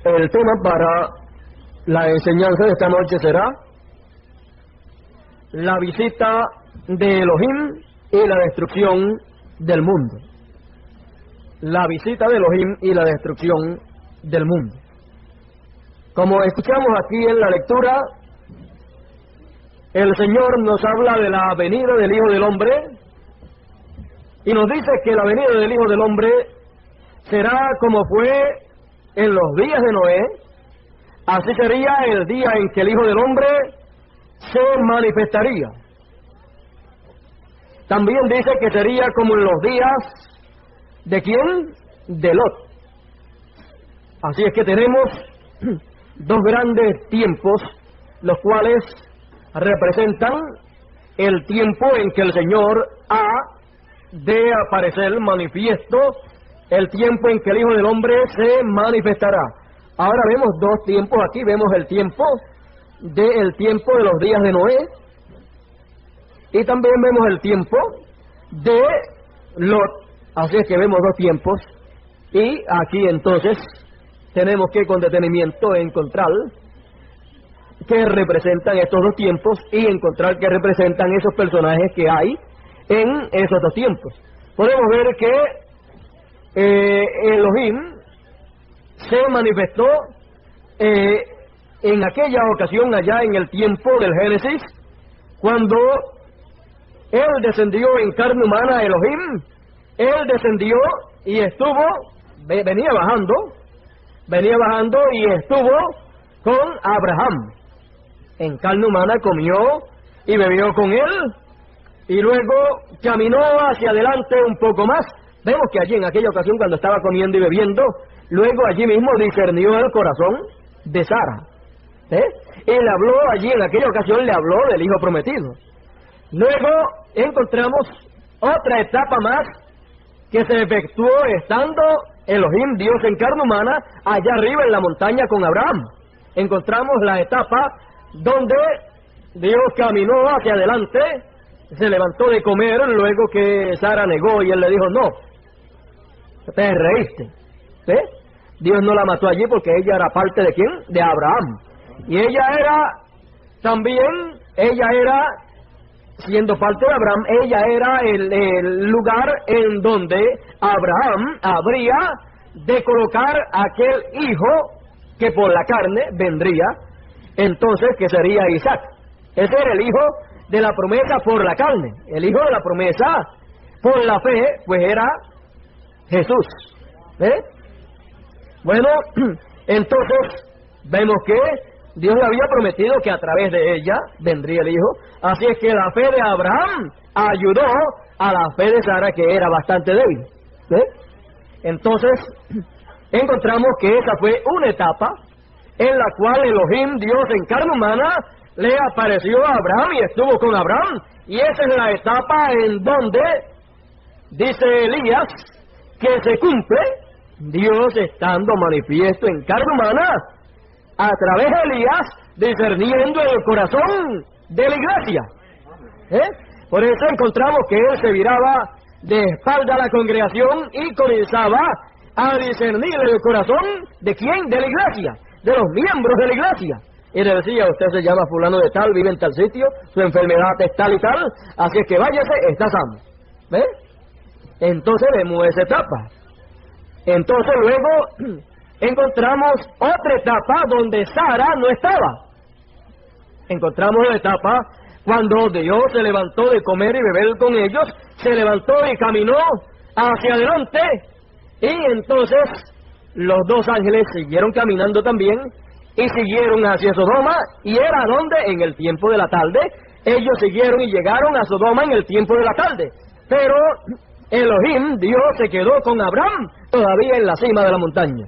El tema para la enseñanza de esta noche será la visita de Elohim y la destrucción del mundo. La visita de Elohim y la destrucción del mundo. Como escuchamos aquí en la lectura, el Señor nos habla de la venida del Hijo del Hombre y nos dice que la venida del Hijo del Hombre será como fue en los días de Noé. Así sería el día en que el Hijo del Hombre se manifestaría. También dice que sería como en los días ¿de quién? De Lot. Así es que tenemos dos grandes tiempos, los cuales representan el tiempo en que el Señor ha de aparecer manifiesto, el tiempo en que el Hijo del Hombre se manifestará. Ahora vemos dos tiempos aquí, vemos el tiempo de los días de Noé y también vemos el tiempo de Lot. Así es que vemos dos tiempos y aquí entonces tenemos que con detenimiento encontrar qué representan estos dos tiempos y encontrar qué representan esos personajes que hay en esos dos tiempos. Podemos ver que Elohim se manifestó en aquella ocasión allá en el tiempo del Génesis, cuando Él descendió en carne humana. Elohim, Él descendió y venía bajando y estuvo con Abraham. En carne humana comió y bebió con él, y luego caminó hacia adelante un poco más. Vemos que allí en aquella ocasión, cuando estaba comiendo y bebiendo, luego allí mismo discernió el corazón de Sara. Y le habló allí, en aquella ocasión le habló del hijo prometido. Luego encontramos otra etapa más que se efectuó estando Elohim, Dios en carne humana, allá arriba en la montaña con Abraham. Encontramos la etapa donde Dios caminó hacia adelante, se levantó de comer, luego que Sara negó y él le dijo, no, te reíste. Dios no la mató allí porque ella era parte ¿de quién? De Abraham. Y ella era, siendo parte de Abraham, ella era el lugar en donde Abraham habría de colocar aquel hijo que por la carne vendría, entonces que sería Isaac. Ese era el hijo de la promesa por la carne. El hijo de la promesa por la fe, pues era Jesús. Bueno, entonces vemos que Dios le había prometido que a través de ella vendría el hijo. Así es que la fe de Abraham ayudó a la fe de Sara, que era bastante débil. Entonces encontramos que esa fue una etapa en la cual Elohim, Dios en carne humana, le apareció a Abraham y estuvo con Abraham. Y esa es la etapa en donde dice Elías que se cumple Dios estando manifiesto en carne humana a través de Elías, discerniendo el corazón de la iglesia. Por eso encontramos que él se viraba de espalda a la congregación y comenzaba a discernir el corazón ¿de quién? De la iglesia, de los miembros de la iglesia. Y le decía, usted se llama fulano de tal, vive en tal sitio, su enfermedad es tal y tal, así es que váyase, está sano. Entonces vemos esa etapa. Entonces luego encontramos otra etapa donde Sara no estaba. Encontramos la etapa cuando Dios se levantó de comer y beber con ellos, se levantó y caminó hacia adelante, y entonces los dos ángeles siguieron caminando también y siguieron hacia Sodoma. ¿Y era donde? En el tiempo de la tarde. Ellos siguieron y llegaron a Sodoma en el tiempo de la tarde, pero Elohim, Dios, se quedó con Abraham todavía en la cima de la montaña.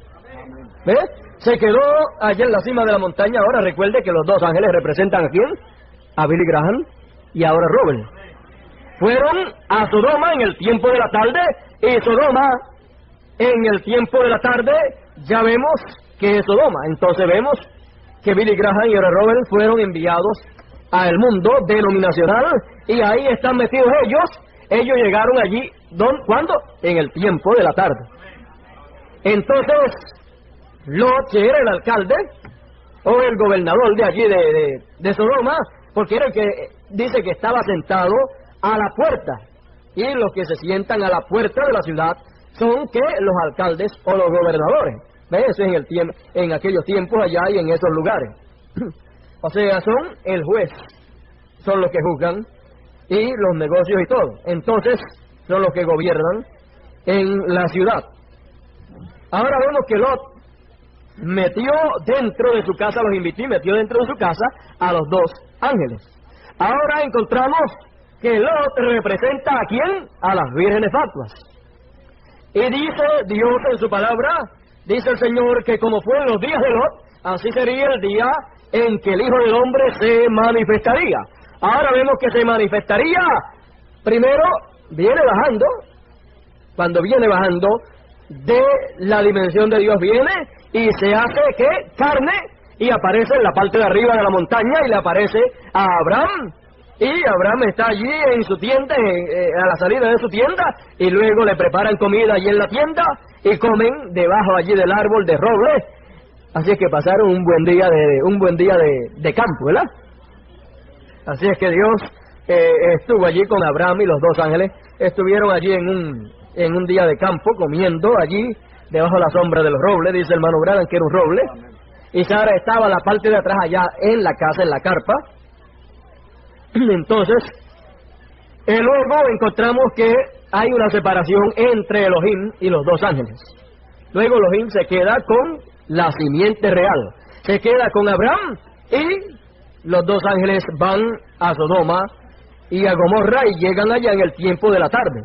Se quedó allá en la cima de la montaña. Ahora recuerde que los dos ángeles representan ¿a quién? A Billy Graham y ahora Robert. Fueron a Sodoma en el tiempo de la tarde, y Sodoma en el tiempo de la tarde ya vemos que es Sodoma. Entonces vemos que Billy Graham y ahora Robert fueron enviados al mundo denominacional, y ahí están metidos ellos. Ellos llegaron allí ¿Cuándo? En el tiempo de la tarde. Entonces, Lot, que era el alcalde, o el gobernador de allí de Sodoma, porque era el que dice que estaba sentado a la puerta, y los que se sientan a la puerta de la ciudad son que los alcaldes o los gobernadores. ¿Ves? Eso es en aquellos tiempos allá y en esos lugares. O sea, son el juez, son los que juzgan y los negocios y todo. Entonces, son los que gobiernan en la ciudad. Ahora vemos que Lot metió dentro de su casa, los invitó y metió dentro de su casa a los dos ángeles. Ahora encontramos que Lot representa ¿a quién? A las vírgenes fatuas. Y dice Dios en su palabra, dice el Señor, que como fue en los días de Lot, así sería el día en que el Hijo del Hombre se manifestaría. Ahora vemos que se manifestaría, primero viene bajando, cuando viene bajando de la dimensión de Dios viene y se hace ¿qué? Carne, y aparece en la parte de arriba de la montaña y le aparece a Abraham. Y Abraham está allí en su tienda, a la salida de su tienda, y luego le preparan comida allí en la tienda y comen debajo allí del árbol de roble. Así es que pasaron un buen día de campo, ¿verdad? Así es que Dios estuvo allí con Abraham y los dos ángeles estuvieron allí en un día de campo comiendo allí debajo de la sombra de los robles. Dice el hermano Branham que era un roble, y Sara estaba en la parte de atrás allá en la casa, en la carpa. Entonces, luego encontramos que hay una separación entre Elohim y los dos ángeles. Luego Elohim se queda con la simiente real, se queda con Abraham, y los dos ángeles van a Sodoma y a Gomorra y llegan allá en el tiempo de la tarde.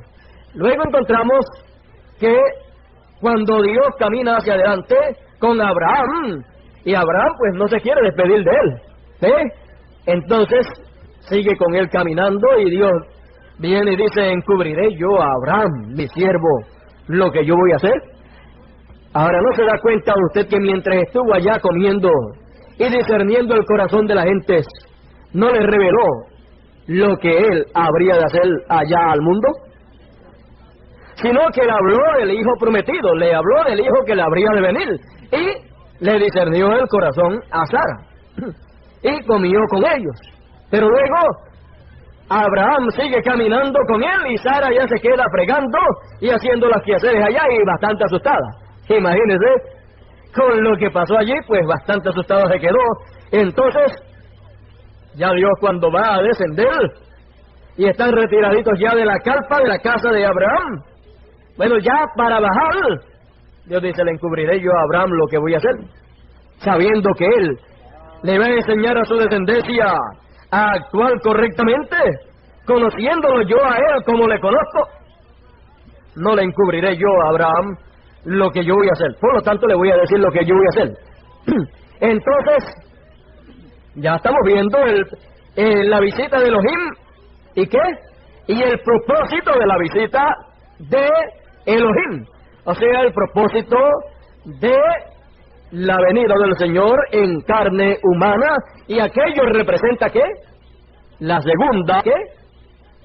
Luego encontramos que cuando Dios camina hacia adelante con Abraham, y Abraham pues no se quiere despedir de él, ¿ve? Entonces sigue con él caminando y Dios viene y dice, encubriré yo a Abraham, mi siervo, lo que yo voy a hacer. Ahora, ¿no se da cuenta usted que mientras estuvo allá comiendo y discerniendo el corazón de la gente, no le reveló lo que él habría de hacer allá al mundo? Sino que le habló del hijo prometido, le habló del hijo que le habría de venir, y le discernió el corazón a Sara, y comió con ellos. Pero luego Abraham sigue caminando con él y Sara ya se queda fregando y haciendo las quehaceres allá y bastante asustada. Imagínense, con lo que pasó allí, pues bastante asustada se quedó. Entonces, ya Dios cuando va a descender y están retiraditos ya de la carpa de la casa de Abraham, bueno, ya para bajar, Dios dice, le encubriré yo a Abraham lo que voy a hacer, sabiendo que él le va a enseñar a su descendencia a actuar correctamente, conociéndolo yo a él como le conozco. No le encubriré yo a Abraham lo que yo voy a hacer, por lo tanto le voy a decir lo que yo voy a hacer. Entonces, ya estamos viendo la visita de Elohim, ¿y qué? Y el propósito de la visita de Elohim, o sea, el propósito de la venida del Señor en carne humana, y aquello representa ¿qué? La segunda, ¿qué?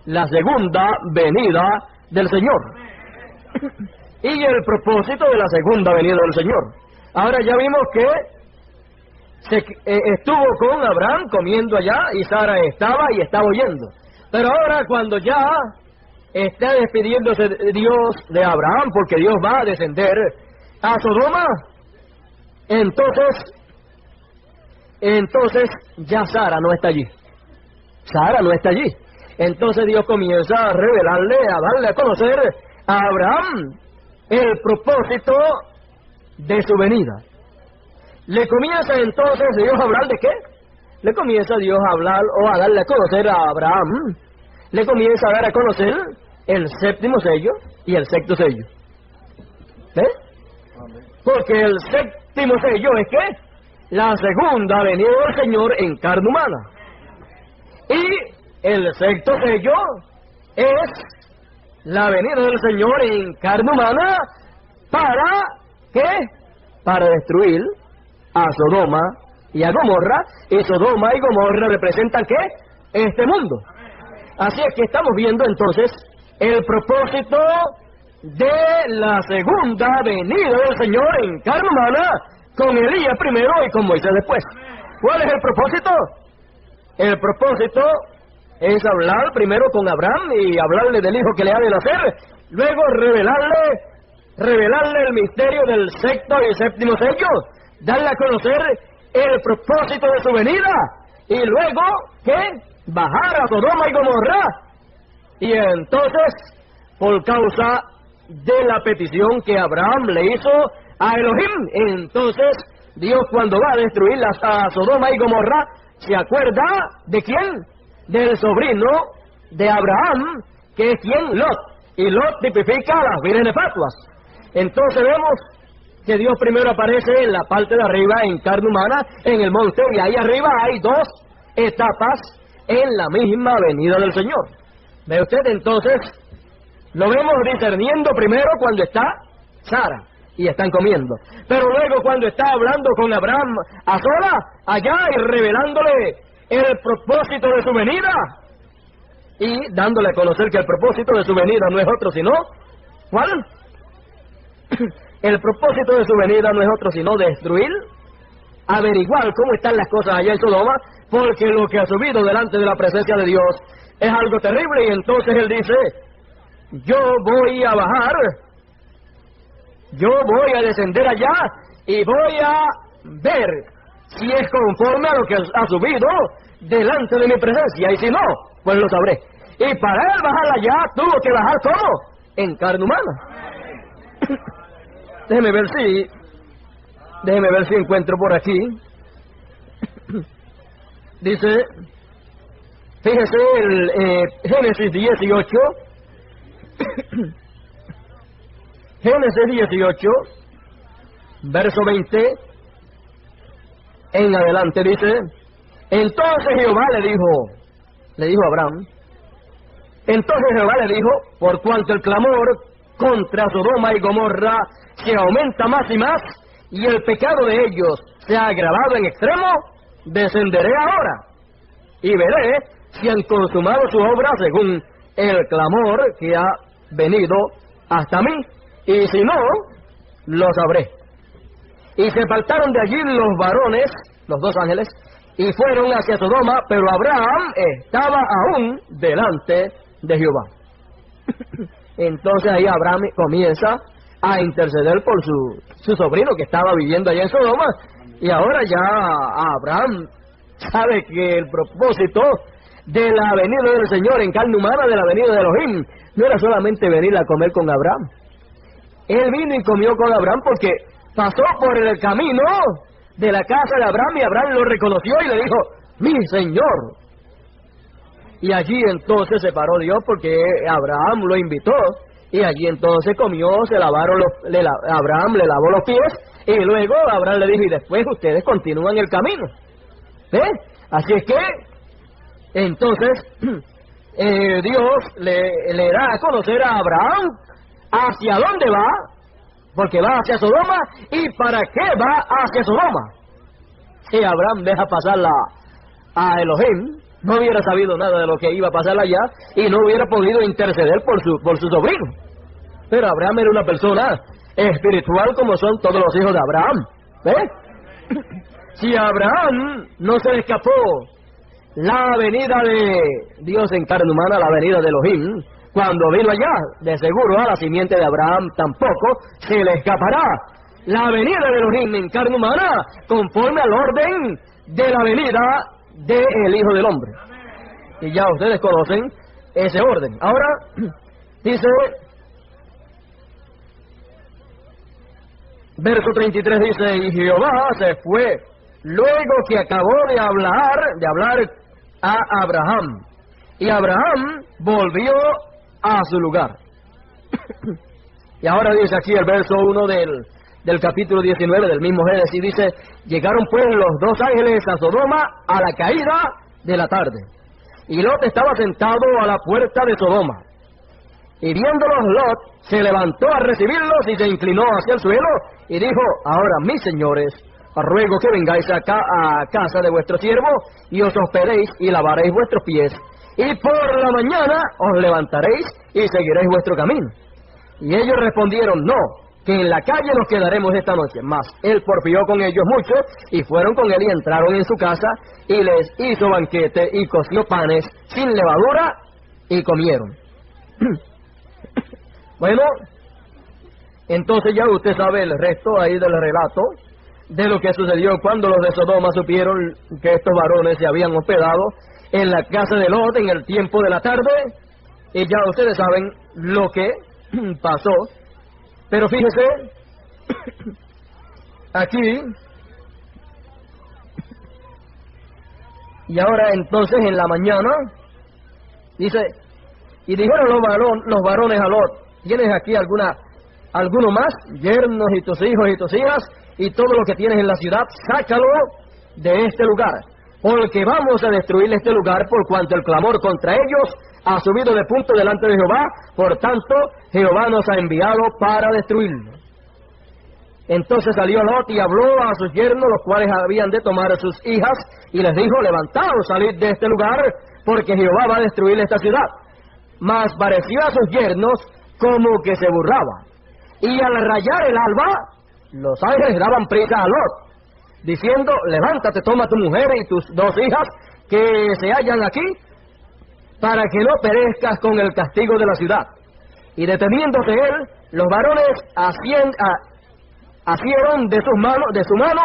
La segunda venida del Señor. Y el propósito de la segunda venida del Señor. Ahora ya vimos que estuvo con Abraham comiendo allá y Sara estaba oyendo. Pero ahora cuando ya está despidiéndose Dios de Abraham, porque Dios va a descender a Sodoma, entonces ya Sara no está allí. Sara no está allí. Entonces Dios comienza a revelarle, a darle a conocer a Abraham el propósito de su venida. Le comienza entonces Dios a hablar de qué? Le comienza Dios a hablar o a darle a conocer a Abraham. Le comienza a dar a conocer el séptimo sello y el sexto sello. Porque el séptimo sello es ¿qué? La segunda venida del Señor en carne humana. Y el sexto sello es la venida del Señor en carne humana para ¿qué? Para destruir a Sodoma y a Gomorra. Y Sodoma y Gomorra representan ¿qué? Este mundo. Así es que estamos viendo entonces el propósito de la segunda venida del Señor en carne humana, con Elías primero y con Moisés después. ¿Cuál es el propósito? El propósito es hablar primero con Abraham y hablarle del hijo que le ha de nacer, luego revelarle el misterio del sexto y séptimo sello, darle a conocer el propósito de su venida, y luego, ¿qué? Bajar a Sodoma y Gomorra. Y entonces, por causa de la petición que Abraham le hizo a Elohim, entonces Dios, cuando va a destruir a Sodoma y Gomorra, se acuerda ¿de quién? Del sobrino de Abraham, que es ¿quién? Lot. Y Lot tipifica a las vírgenes fatuas. Entonces vemos que Dios primero aparece en la parte de arriba, en carne humana, en el monte, y ahí arriba hay dos etapas en la misma venida del Señor. ¿Ve usted? Entonces, lo vemos discerniendo primero cuando está Sara y están comiendo, pero luego cuando está hablando con Abraham a sola, allá, y revelándole el propósito de su venida, y dándole a conocer que el propósito de su venida no es otro sino, ¿cuál? El propósito de su venida no es otro sino destruir, averiguar cómo están las cosas allá en Sodoma, porque lo que ha subido delante de la presencia de Dios es algo terrible. Y entonces él dice: yo voy a bajar, yo voy a descender allá y voy a ver si es conforme a lo que ha subido delante de mi presencia, y si no, pues lo sabré. Y para él bajar allá tuvo que bajar ¿cómo? En carne humana. Déjeme ver si encuentro por aquí. Dice, fíjese el Génesis 18. Génesis 18, verso 20 en adelante, dice: entonces Jehová le dijo a Abraham, entonces Jehová le dijo: por cuanto el clamor contra Sodoma y Gomorra se aumenta más y más, y el pecado de ellos se ha agravado en extremo, descenderé ahora, y veré si han consumado su obra según el clamor que ha venido hasta mí, y si no, lo sabré. Y se apartaron de allí los varones, los dos ángeles, y fueron hacia Sodoma, pero Abraham estaba aún delante de Jehová. Entonces ahí Abraham comienza a interceder por su sobrino que estaba viviendo allá en Sodoma, y ahora ya Abraham sabe que el propósito de la venida del Señor en carne humana, de la venida de Elohim, no era solamente venir a comer con Abraham. Él vino y comió con Abraham porque pasó por el camino de la casa de Abraham, y Abraham lo reconoció y le dijo: mi Señor. Y allí entonces se paró Dios, porque Abraham lo invitó, y allí entonces comió, Abraham le lavó los pies, y luego Abraham le dijo: y después ustedes continúan el camino. ¿Ve? Así es que entonces Dios le da a conocer a Abraham hacia dónde va, porque va hacia Sodoma. ¿Y para qué va hacia Sodoma? Si Abraham deja pasar a Elohim, no hubiera sabido nada de lo que iba a pasar allá, y no hubiera podido interceder por su sobrino. Pero Abraham era una persona espiritual, como son todos los hijos de Abraham. ¿Ve? Si a Abraham no se le escapó la venida de Dios en carne humana, la venida de Elohim, cuando vino allá, de seguro a la simiente de Abraham tampoco se le escapará la venida de Elohim en carne humana, conforme al orden de la venida del Hijo del Hombre. Y ya ustedes conocen ese orden. Ahora, dice, verso 33 dice: y Jehová se fue luego que acabó de hablar a Abraham, y Abraham volvió a su lugar. Y ahora dice aquí el verso 1 del capítulo 19 del mismo Génesis, dice: llegaron pues los dos ángeles a Sodoma a la caída de la tarde, y Lot estaba sentado a la puerta de Sodoma, y viéndolos Lot se levantó a recibirlos y se inclinó hacia el suelo y dijo: ahora, mis señores, os ruego que vengáis acá a casa de vuestro siervo y os hospedéis y lavaréis vuestros pies, y por la mañana os levantaréis y seguiréis vuestro camino. Y ellos respondieron, no, que en la calle nos quedaremos esta noche. Mas él porfió con ellos mucho, y fueron con él y entraron en su casa, y les hizo banquete, y coció panes sin levadura, y comieron. Bueno, entonces ya usted sabe el resto ahí del relato, de lo que sucedió cuando los de Sodoma supieron que estos varones se habían hospedado en la casa de Lot en el tiempo de la tarde, y ya ustedes saben lo que pasó. Pero fíjese, aquí, y ahora entonces en la mañana, dice, y dijeron los varones a Lot, ¿tienes aquí alguno más? Yernos y tus hijos y tus hijas, y todo lo que tienes en la ciudad, sácalo de este lugar, porque vamos a destruir este lugar, por cuanto el clamor contra ellos ha subido de punto delante de Jehová, por tanto Jehová nos ha enviado para destruirlo. Entonces salió Lot y habló a sus yernos, los cuales habían de tomar a sus hijas, y les dijo, levantaos, salid de este lugar, porque Jehová va a destruir esta ciudad. Mas pareció a sus yernos como que se burlaba, y al rayar el alba, los ángeles daban prisa a Lot, diciendo, levántate, toma tu mujer y tus 2 hijas que se hallan aquí, para que no perezcas con el castigo de la ciudad. Y deteniéndose él, los varones asieron de su mano,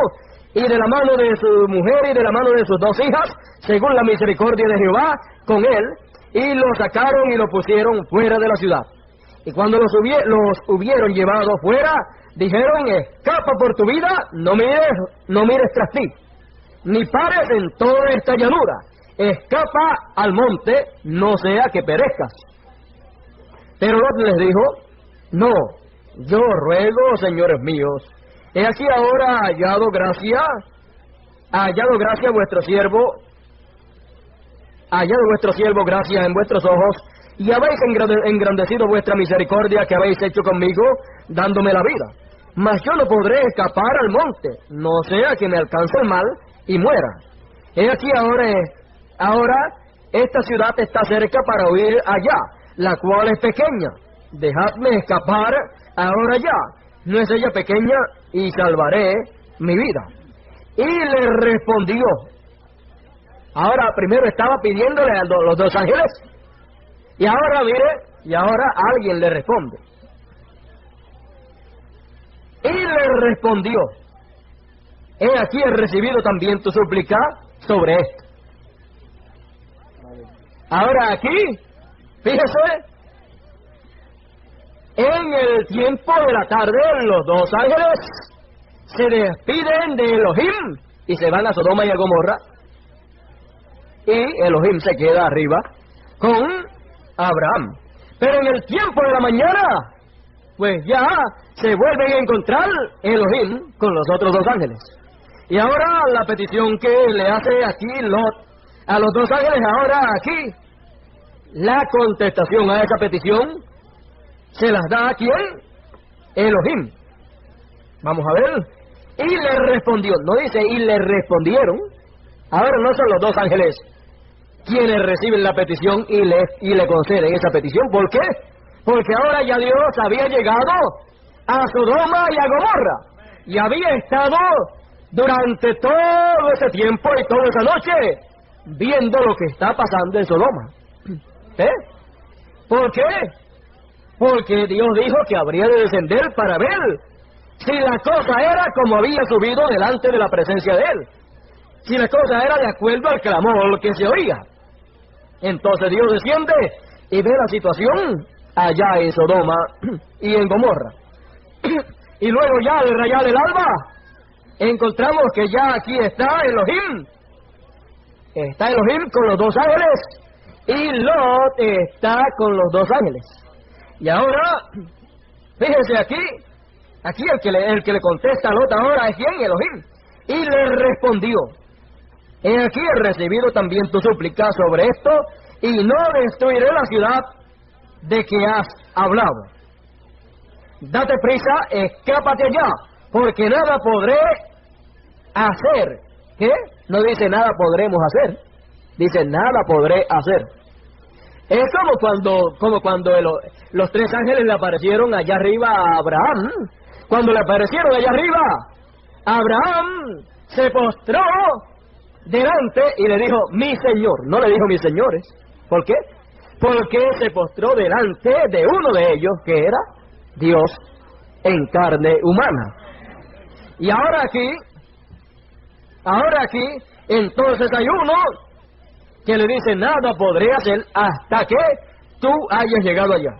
y de la mano de su mujer y de la mano de sus 2 hijas, según la misericordia de Jehová con él, y lo sacaron y lo pusieron fuera de la ciudad. Y cuando los hubieron llevado fuera, dijeron, escapa por tu vida, no mires tras ti, ni pares en toda esta llanura, escapa al monte, no sea que perezcas. Pero Lot les dijo, no, yo ruego, señores míos, he aquí ahora hallado gracia vuestro siervo gracia en vuestros ojos, y habéis engrandecido vuestra misericordia que habéis hecho conmigo, dándome la vida. Mas yo no podré escapar al monte, no sea que me alcance el mal y muera. He aquí ahora esta ciudad está cerca para huir allá, la cual es pequeña. Dejadme escapar ahora ya, no es ella pequeña, y salvaré mi vida. Y le respondió. Ahora primero estaba pidiéndole a los 2 ángeles, y ahora mire, alguien le responde. Y le respondió, he aquí he recibido también tu súplica sobre esto. Ahora aquí, fíjese, en el tiempo de la tarde, los 2 ángeles se despiden de Elohim y se van a Sodoma y a Gomorra, y Elohim se queda arriba con Abraham. Pero en el tiempo de la mañana, pues ya se vuelven a encontrar Elohim con los otros 2 ángeles. Y ahora la petición que le hace aquí Lot a los 2 ángeles, ahora aquí, la contestación a esa petición se las da a ¿quién? Elohim. Vamos a ver. Y le respondió, no dice y le respondieron. Ahora no son los 2 ángeles quienes reciben la petición y le conceden esa petición. ¿Por qué? Porque ahora ya Dios había llegado a Sodoma y a Gomorra, y había estado durante todo ese tiempo y toda esa noche viendo lo que está pasando en Sodoma. ¿Por qué? Porque Dios dijo que habría de descender para ver si la cosa era como había subido delante de la presencia de Él, si la cosa era de acuerdo al clamor que se oía. Entonces Dios desciende y ve la situación allá en Sodoma y en Gomorra. Y luego ya al rayar el alba, encontramos que ya aquí está Elohim. Está Elohim con los 2 ángeles, y Lot está con los 2 ángeles. Y ahora, fíjese aquí el que le contesta a Lot ahora es ¿quién? Elohim. Y le respondió, he aquí he recibido también tu súplica sobre esto, y no destruiré la ciudad de que has hablado. Date prisa, escápate allá, porque nada podré hacer. ¿Qué? No dice nada podremos hacer, dice nada podré hacer. Es como cuando los tres ángeles le aparecieron allá arriba a Abraham. Cuando le aparecieron allá arriba, Abraham se postró delante y le dijo, mi Señor. No le dijo mis señores. ¿Por qué? Porque se postró delante de uno de ellos, que era Dios en carne humana. Y ahora aquí, entonces hay uno que le dice, nada podré hacer hasta que tú hayas llegado allá.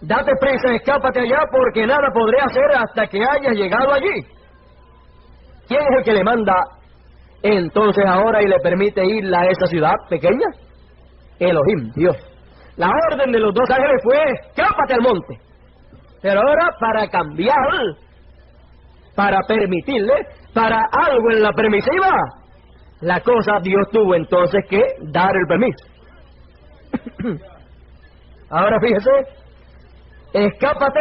Date prisa, escápate allá, porque nada podré hacer hasta que hayas llegado allí. ¿Quién es el que le manda entonces ahora y le permite ir a esa ciudad pequeña? Elohim, Dios. La orden de los dos ángeles fue, escápate al monte. Pero ahora, para cambiar, para permitirle, para algo en la permisiva, la cosa, Dios tuvo entonces que dar el permiso. Ahora fíjese, escápate,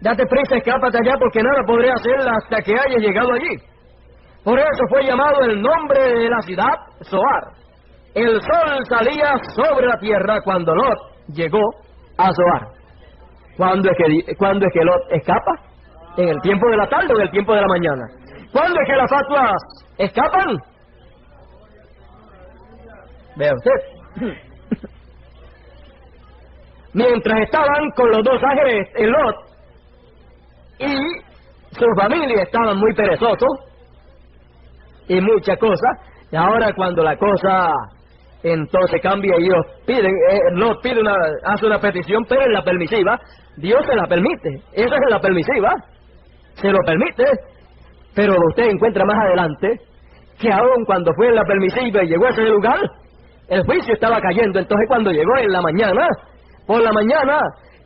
date prisa, escápate allá, porque nada podré hacer hasta que hayas llegado allí. Por eso fue llamado el nombre de la ciudad Zoar. El sol salía sobre la tierra cuando Lot llegó a Zoar. ¿Cuándo es que Lot escapa? ¿En el tiempo de la tarde o en el tiempo de la mañana? ¿Cuándo es que las fatuas escapan? Vea usted. Mientras estaban con los dos ángeles, el Lot y su familia estaban muy perezosos y muchas cosas. Y ahora cuando la cosa entonces cambia y ellos piden, Lot hace una petición, pero en la permisiva, Dios se la permite. Esa es la permisiva, se lo permite. Pero usted encuentra más adelante que aún cuando fue en la permisiva y llegó a ese lugar, el juicio estaba cayendo. Entonces cuando llegó en la mañana, por la mañana,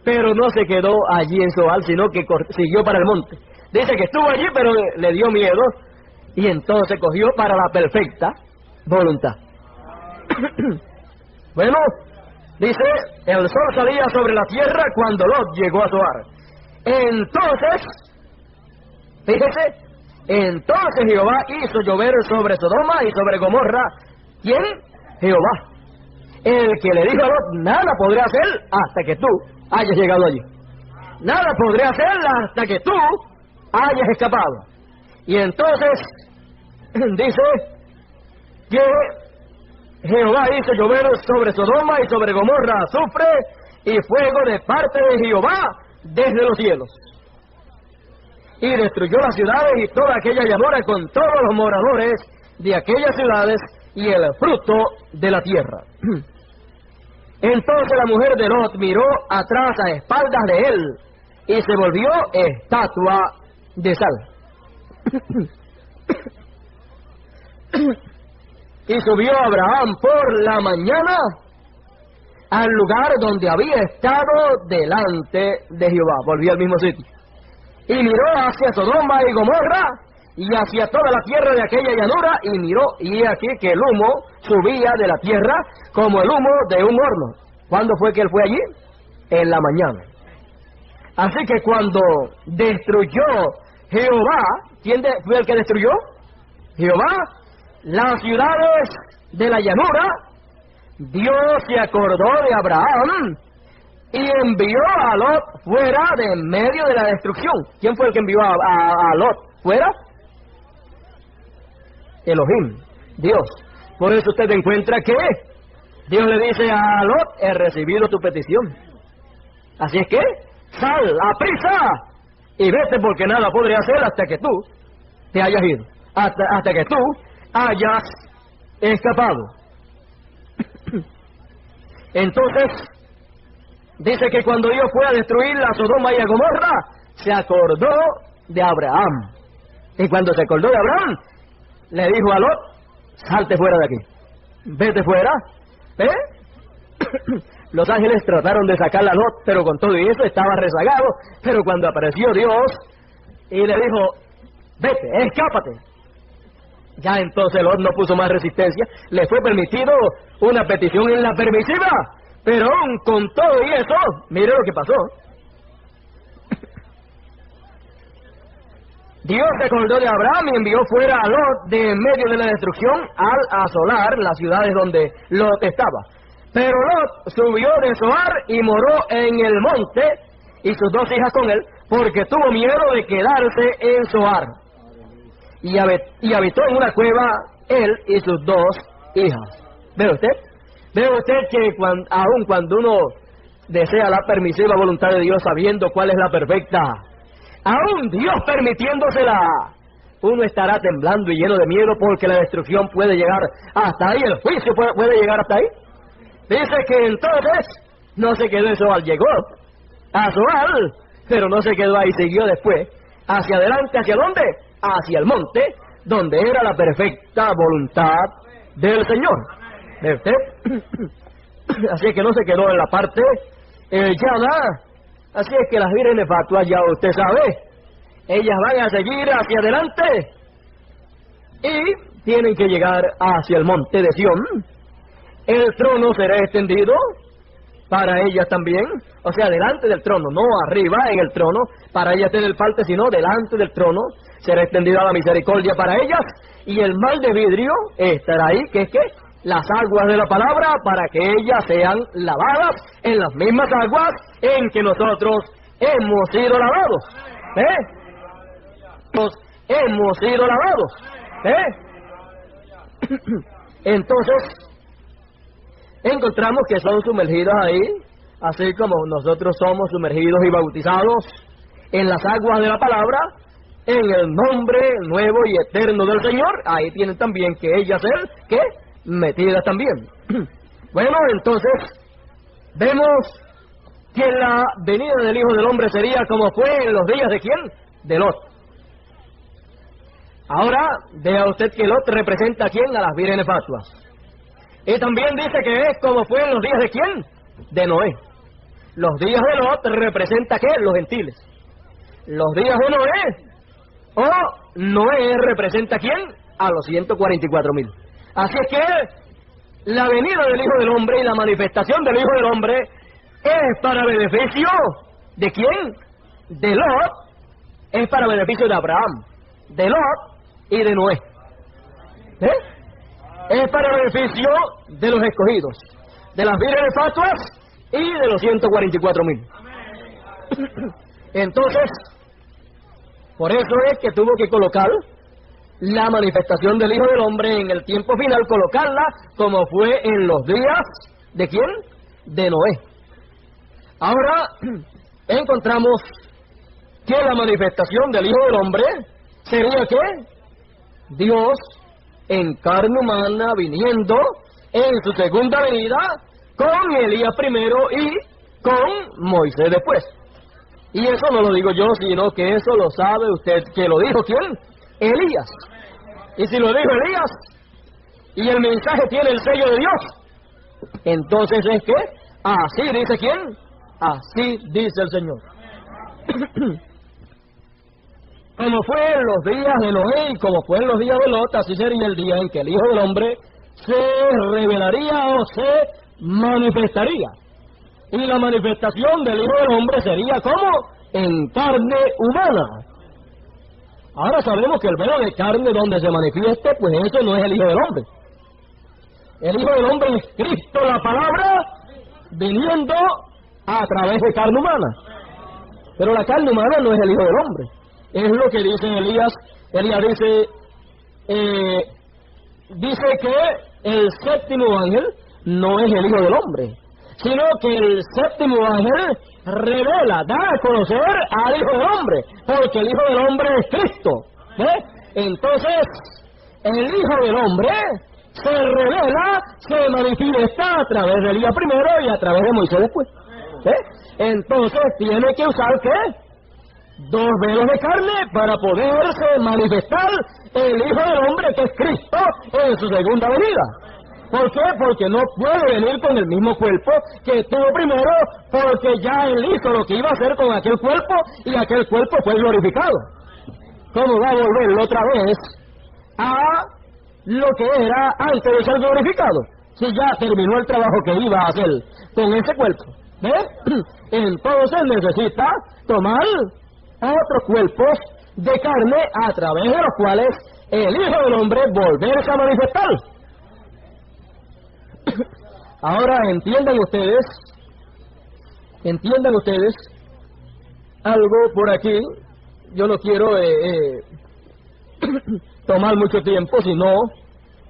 pero no se quedó allí en Zoar, sino que siguió para el monte. Dice que estuvo allí, pero le dio miedo, y entonces cogió para la perfecta voluntad. Bueno, dice, el sol salía sobre la tierra cuando Lot llegó a Zoar. Entonces, fíjese, entonces Jehová hizo llover sobre Sodoma y sobre Gomorra. ¿Quién? Jehová. El que le dijo a Lot, nada podré hacer hasta que tú hayas llegado allí. Nada podré hacer hasta que tú hayas escapado. Y entonces, dice que Jehová hizo llover sobre Sodoma y sobre Gomorra azufre y fuego de parte de Jehová desde los cielos. Y destruyó las ciudades y toda aquella llanura con todos los moradores de aquellas ciudades y el fruto de la tierra. Entonces la mujer de Lot miró atrás a espaldas de él y se volvió estatua de sal. Y subió Abraham por la mañana al lugar donde había estado delante de Jehová. Volvió al mismo sitio. Y miró hacia Sodoma y Gomorra y hacia toda la tierra de aquella llanura, y miró, y aquí que el humo subía de la tierra como el humo de un horno. ¿Cuándo fue que él fue allí? En la mañana. Así que cuando destruyó Jehová, ¿quién fue el que destruyó? Jehová, las ciudades de la llanura, Dios se acordó de Abraham y envió a Lot fuera de en medio de la destrucción. ¿Quién fue el que envió a Lot fuera? Elohim, Dios. Por eso usted encuentra que Dios le dice a Lot, he recibido tu petición. Así es que, sal, aprisa, y vete, porque nada podré hacer hasta que tú te hayas ido. Hasta que tú hayas escapado. Entonces, dice que cuando Dios fue a destruir a Sodoma y a Gomorra, se acordó de Abraham. Y cuando se acordó de Abraham, le dijo a Lot, salte fuera de aquí, vete fuera. Los ángeles trataron de sacar a Lot, pero con todo y eso estaba rezagado. Pero cuando apareció Dios y le dijo, vete, escápate, ya entonces Lot no puso más resistencia. Le fue permitido una petición en la permisiva, pero aún con todo y eso, mire lo que pasó. Dios se acordó de Abraham y envió fuera a Lot de en medio de la destrucción al asolar las ciudades donde Lot estaba. Pero Lot subió de Zoar y moró en el monte, y sus 2 hijas con él, porque tuvo miedo de quedarse en Zoar. Y habitó en una cueva él y sus 2 hijas. ¿Ve usted? ¿Ve usted que aun cuando uno desea la permisiva voluntad de Dios sabiendo cuál es la perfecta, aún Dios permitiéndosela, uno estará temblando y lleno de miedo porque la destrucción puede llegar hasta ahí, el juicio puede llegar hasta ahí? Dice que entonces no se quedó en Zoar, llegó a Zoar, pero no se quedó ahí, siguió después hacia adelante. ¿Hacia dónde? Hacia el monte, donde era la perfecta voluntad del Señor. ¿Ve usted? Así es que no se quedó en la parte llana. Así es que las vírgenes fatuas, ya usted sabe, ellas van a seguir hacia adelante y tienen que llegar hacia el monte de Sión. El trono será extendido para ellas también, o sea, delante del trono, no arriba en el trono, para ellas en el parte, sino delante del trono será extendida la misericordia para ellas, y el mal de vidrio estará ahí, que es que las aguas de la palabra, para que ellas sean lavadas en las mismas aguas en que nosotros hemos sido lavados. Hemos sido lavados. Entonces, encontramos que son sumergidos ahí, así como nosotros somos sumergidos y bautizados en las aguas de la palabra, en el nombre nuevo y eterno del Señor. Ahí tienen también que ellas ser, ¿qué? Metidas también. Bueno, entonces, vemos que la venida del Hijo del Hombre sería como fue en los días de ¿quién? De Lot. Ahora, vea usted que Lot representa ¿a quién? A las vírgenes fatuas. Y también dice que es como fue en los días de ¿quién? De Noé. Los días de Lot representa ¿qué? Los gentiles. Los días de Noé, o Noé representa ¿a quién? A los 144,000. Así es que la venida del Hijo del Hombre y la manifestación del Hijo del Hombre es para beneficio ¿de quién? De Lot. Es para beneficio de Abraham, de Lot y de Noé. Es para beneficio de los escogidos, de las vírgenes fatuas y de los 144,000. Entonces, por eso es que tuvo que colocar la manifestación del Hijo del Hombre en el tiempo final, colocarla como fue en los días ¿de quién? De Noé. Ahora encontramos que la manifestación del Hijo del Hombre sería ¿qué? Dios en carne humana viniendo en su segunda venida con Elías primero y con Moisés después. Y eso no lo digo yo, sino que eso lo sabe usted, que lo dijo ¿quién? Elías. Y si lo dijo Elías y el mensaje tiene el sello de Dios, entonces es que así dice ¿quién? Así dice el Señor. Como fue en los días de Noé y como fue en los días de Lot, así sería el día en que el Hijo del Hombre se revelaría o se manifestaría. Y la manifestación del Hijo del Hombre sería como en carne humana. Ahora sabemos que el velo de carne donde se manifieste, pues ese no es el Hijo del Hombre. El Hijo del Hombre es Cristo, la palabra, viniendo a través de carne humana. Pero la carne humana no es el Hijo del Hombre. Es lo que dice Elías. Elías dice que el séptimo ángel no es el Hijo del Hombre, sino que el séptimo ángel revela, da a conocer al Hijo del Hombre, porque el Hijo del Hombre es Cristo. Entonces, el Hijo del Hombre se revela, se manifiesta a través de Elías primero y a través de Moisés después. Entonces, tiene que usar ¿qué? 2 velos de carne para poderse manifestar el Hijo del Hombre, que es Cristo, en su segunda venida. ¿Por qué? Porque no puede venir con el mismo cuerpo que tuvo primero, porque ya Él hizo lo que iba a hacer con aquel cuerpo y aquel cuerpo fue glorificado. ¿Cómo va a volver otra vez a lo que era antes de ser glorificado? Si ya terminó el trabajo que iba a hacer con ese cuerpo. Entonces necesita tomar otros cuerpos de carne a través de los cuales el Hijo del Hombre volverse a manifestar. Ahora entiendan ustedes algo por aquí. Yo no quiero tomar mucho tiempo, sino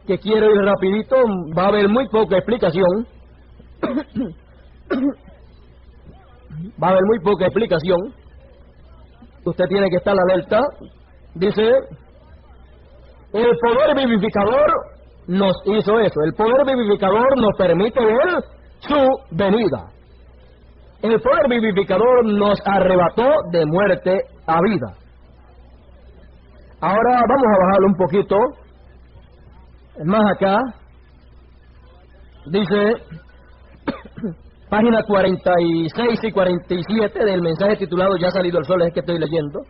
que quiero ir rapidito. Va a haber muy poca explicación. Va a haber muy poca explicación. Usted tiene que estar alerta. Dice, el poder vivificador nos hizo eso. El poder vivificador nos permite ver su venida. El poder vivificador nos arrebató de muerte a vida. Ahora vamos a bajarlo un poquito. Más acá. Dice, página 46 y 47 del mensaje titulado Ya ha salido el sol, es el que estoy leyendo.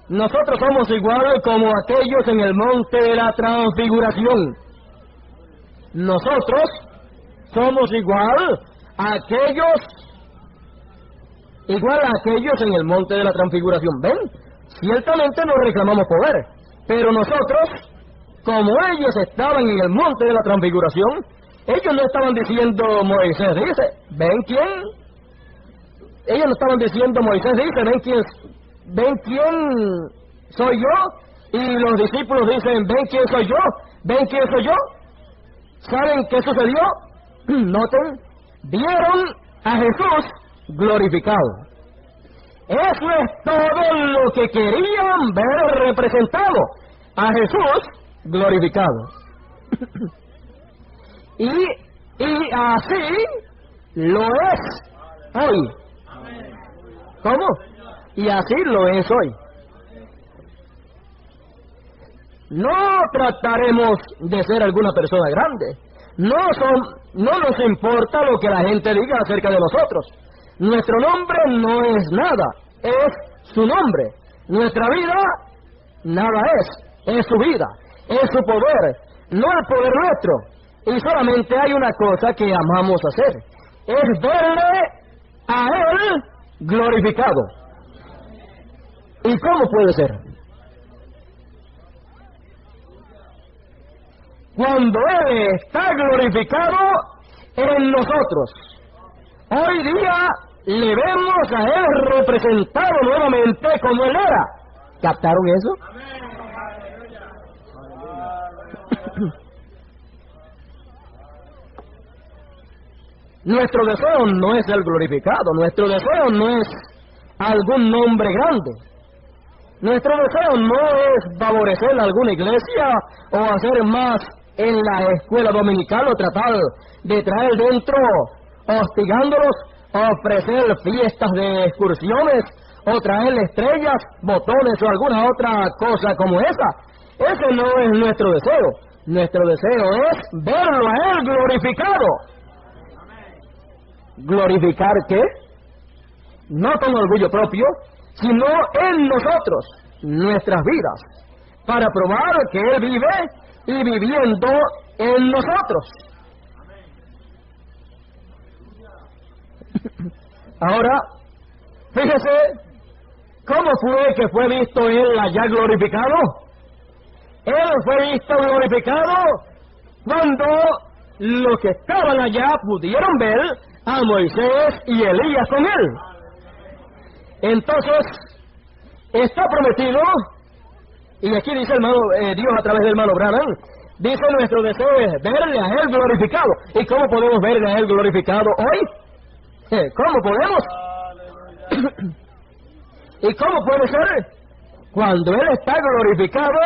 Nosotros somos iguales como aquellos en el monte de la transfiguración. Nosotros somos igual a aquellos en el monte de la transfiguración. ¿Ven? Ciertamente no reclamamos poder, pero nosotros, como ellos estaban en el monte de la transfiguración, ellos no estaban diciendo Moisés dice, ¿ven quién? Ellos no estaban diciendo Moisés dice, ¿ven quién soy yo? Y los discípulos dicen, ¿ven quién soy yo? ¿Ven quién soy yo? ¿Saben qué sucedió? Noten, vieron a Jesús glorificado. Eso es todo lo que querían ver representado, a Jesús glorificado. Y así lo es hoy. ¿Cómo? Y así lo es hoy. No trataremos de ser alguna persona grande. No nos importa lo que la gente diga acerca de nosotros. Nuestro nombre no es nada, es su nombre. Nuestra vida, nada es su vida, es su poder, no el poder nuestro. Y solamente hay una cosa que amamos hacer, es verle a Él glorificado. ¿Y cómo puede ser? Cuando Él está glorificado en nosotros. Hoy día le vemos a Él representado nuevamente como Él era. ¿Captaron eso? Nuestro deseo no es el glorificado, nuestro deseo no es algún nombre grande. Nuestro deseo no es favorecer a alguna iglesia o hacer más en la escuela dominical o tratar de traer dentro, hostigándolos, ofrecer fiestas de excursiones o traer estrellas, botones o alguna otra cosa como esa. Ese no es nuestro deseo. Nuestro deseo es verlo a Él glorificado. ¿Glorificar qué? No con orgullo propio, sino en nosotros, nuestras vidas, para probar que Él vive y viviendo en nosotros. Ahora, fíjese, ¿cómo fue que fue visto Él allá glorificado? Él fue visto glorificado cuando los que estaban allá pudieron ver a Moisés y Elías con Él. Entonces, está prometido, y aquí dice hermano Dios a través del hermano Branham, dice nuestro deseo es verle a Él glorificado. ¿Y cómo podemos verle a Él glorificado hoy? ¿Cómo podemos? ¿Y cómo puede ser? Cuando Él está glorificado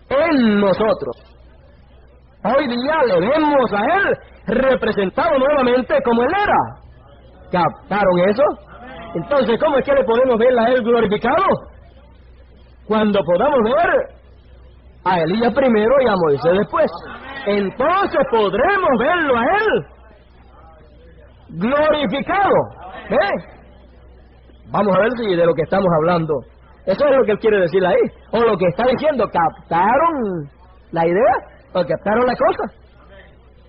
en nosotros. Hoy día le vemos a Él representado nuevamente como Él era. ¿Captaron eso? Entonces, ¿cómo es que le podemos ver a Él glorificado? Cuando podamos ver a Elías primero y a Moisés después. Entonces podremos verlo a Él glorificado. Vamos a ver si de lo que estamos hablando, eso es lo que Él quiere decir ahí, o lo que está diciendo. ¿Captaron la idea? ¿O captaron la cosa?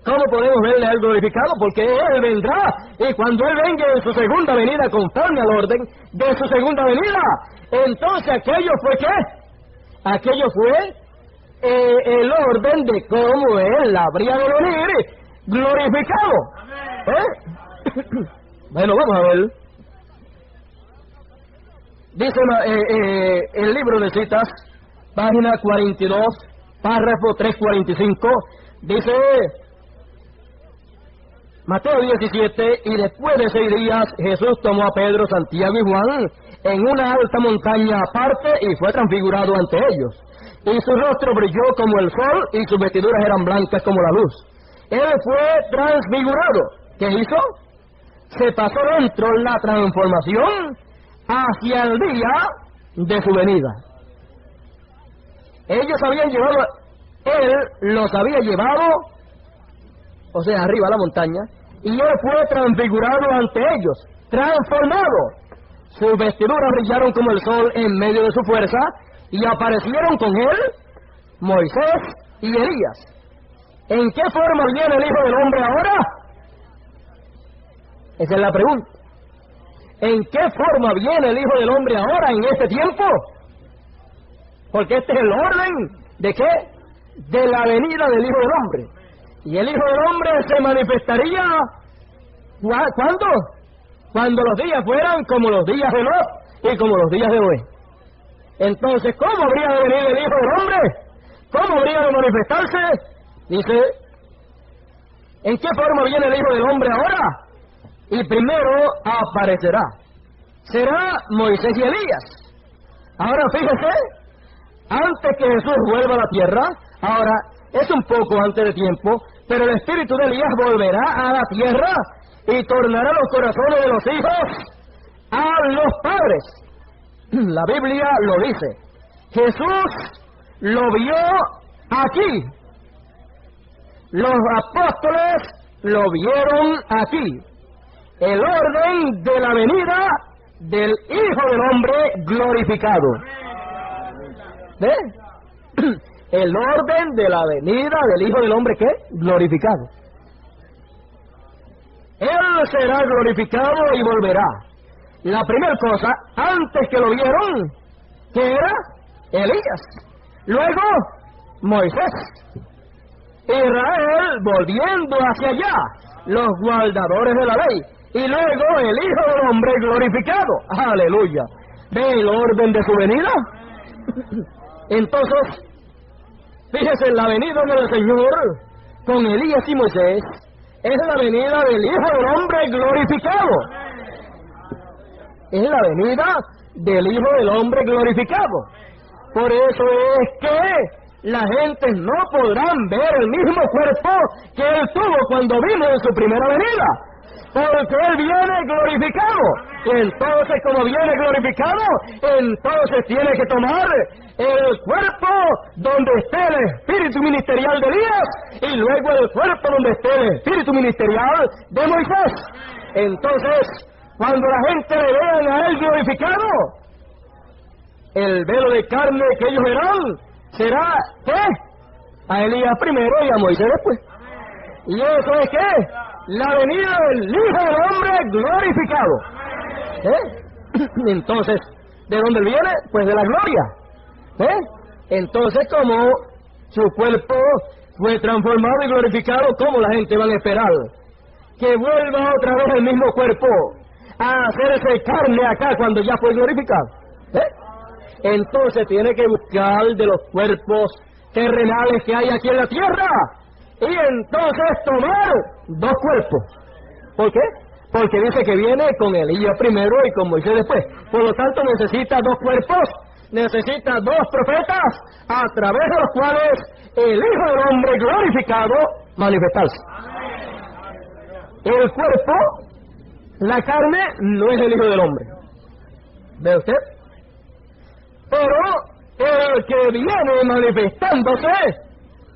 ¿Cómo podemos verle a Él glorificado? Porque Él vendrá, y cuando Él venga en su segunda venida, conforme al orden de su segunda venida, entonces aquello fue ¿qué? Aquello fue el orden de cómo Él habría de venir glorificado. Bueno, vamos a ver. Dice el libro de citas, página 42, párrafo 345, dice Mateo 17, y después de 6 días Jesús tomó a Pedro, Santiago y Juan en una alta montaña aparte y fue transfigurado ante ellos. Y su rostro brilló como el sol y sus vestiduras eran blancas como la luz. Él fue transfigurado. ¿Qué hizo? Se pasó dentro la transformación hacia el día de su venida. Ellos habían llevado, Él los había llevado, o sea, arriba a la montaña, y Él fue transfigurado ante ellos, transformado. Sus vestiduras brillaron como el sol en medio de su fuerza, y aparecieron con Él Moisés y Elías. ¿En qué forma viene el Hijo del Hombre ahora? Esa es la pregunta. ¿En qué forma viene el Hijo del Hombre ahora, en este tiempo? Porque este es el orden, ¿de qué? De la venida del Hijo del Hombre. Y el Hijo del Hombre se manifestaría, ¿cuándo? Cuando los días fueran como los días de Lot y como los días de hoy. Entonces, ¿cómo habría de venir el Hijo del Hombre? ¿Cómo habría de manifestarse? Dice, ¿en qué forma viene el Hijo del Hombre ahora? Y primero aparecerá. Será Moisés y Elías. Ahora fíjese, antes que Jesús vuelva a la tierra, ahora es un poco antes de tiempo, pero el espíritu de Elías volverá a la tierra y tornará los corazones de los hijos a los padres. La Biblia lo dice. Jesús lo vio aquí. Los apóstoles lo vieron aquí. El orden de la venida del Hijo del Hombre glorificado. ¿Ve? El orden de la venida del Hijo del Hombre, ¿qué? Glorificado. Él será glorificado y volverá. La primera cosa, antes que lo vieron, ¿qué era? Elías. Luego, Moisés. Israel volviendo hacia allá, los guardadores de la ley. Y luego el Hijo del Hombre glorificado. ¡Aleluya! ¿Ve el orden de su venida? Entonces, fíjese, la venida del Señor con Elías y Moisés es la venida del Hijo del Hombre glorificado. Es la venida del Hijo del Hombre glorificado. Por eso es que la gente no podrán ver el mismo cuerpo que Él tuvo cuando vino en su primera venida. Porque Él viene glorificado. Y entonces, como viene glorificado, entonces tiene que tomar el cuerpo donde esté el espíritu ministerial de Elías y luego el cuerpo donde esté el espíritu ministerial de Moisés. Entonces, cuando la gente le vean a Él glorificado, el velo de carne que ellos verán será, ¿qué? A Elías primero y a Moisés después. ¿Y eso es qué? La venida del Hijo del Hombre glorificado. Entonces, ¿de dónde viene? Pues de la gloria. Entonces, como su cuerpo fue transformado y glorificado, ¿cómo la gente va a esperar? Que vuelva otra vez el mismo cuerpo a hacerse carne acá cuando ya fue glorificado. Entonces tiene que buscar de los cuerpos terrenales que hay aquí en la tierra y entonces tomar 2 cuerpos. ¿Por qué? Porque dice que viene con Elías primero y con Moisés después. Por lo tanto necesita 2 cuerpos, necesita 2 profetas a través de los cuales el Hijo del Hombre glorificado manifestarse. El cuerpo, la carne, no es el Hijo del Hombre. ¿Ve usted? Pero el que viene manifestándose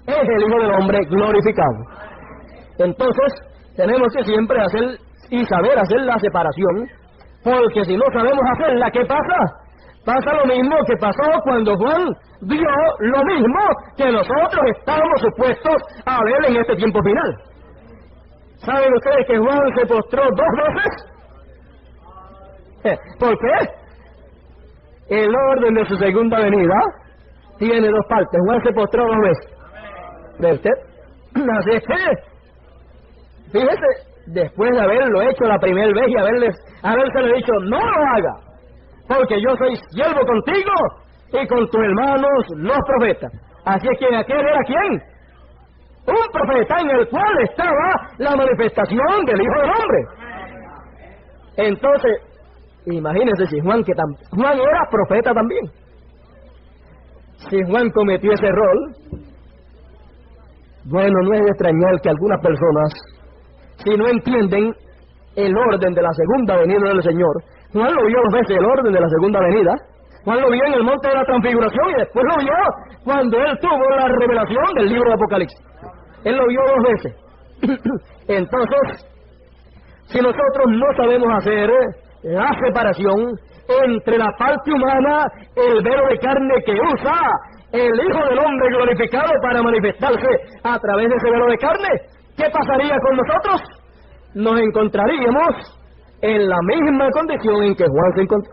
es el Hijo del Hombre glorificado. Entonces, tenemos que siempre hacer y saber hacer la separación, porque si no sabemos hacerla, ¿qué pasa? Pasa lo mismo que pasó cuando Juan vio lo mismo que nosotros estamos supuestos a ver en este tiempo final. ¿Saben ustedes que Juan se postró 2 veces? ¿Por qué? El orden de su segunda venida tiene 2 partes. Juan se postró 2 veces. ¿Ve usted? Así es que, fíjese, después de haberlo hecho la primera vez y habérsele dicho, no lo haga, porque yo soy siervo contigo y con tus hermanos los profetas. Así es que aquel era ¿quién? Un profeta en el cual estaba la manifestación del Hijo del Hombre. Entonces, imagínense si Juan era profeta también. Si Juan cometió ese rol, bueno, no es de extrañar que algunas personas, si no entienden el orden de la segunda venida del Señor, Juan lo vio 2 veces, el orden de la segunda venida. Juan lo vio en el monte de la transfiguración y después lo vio cuando él tuvo la revelación del libro de Apocalipsis. Él lo vio 2 veces. Entonces, si nosotros no sabemos hacer la separación entre la parte humana, el velo de carne que usa el Hijo del Hombre glorificado para manifestarse a través de ese velo de carne, ¿qué pasaría con nosotros? Nos encontraríamos en la misma condición en que Juan se encontró.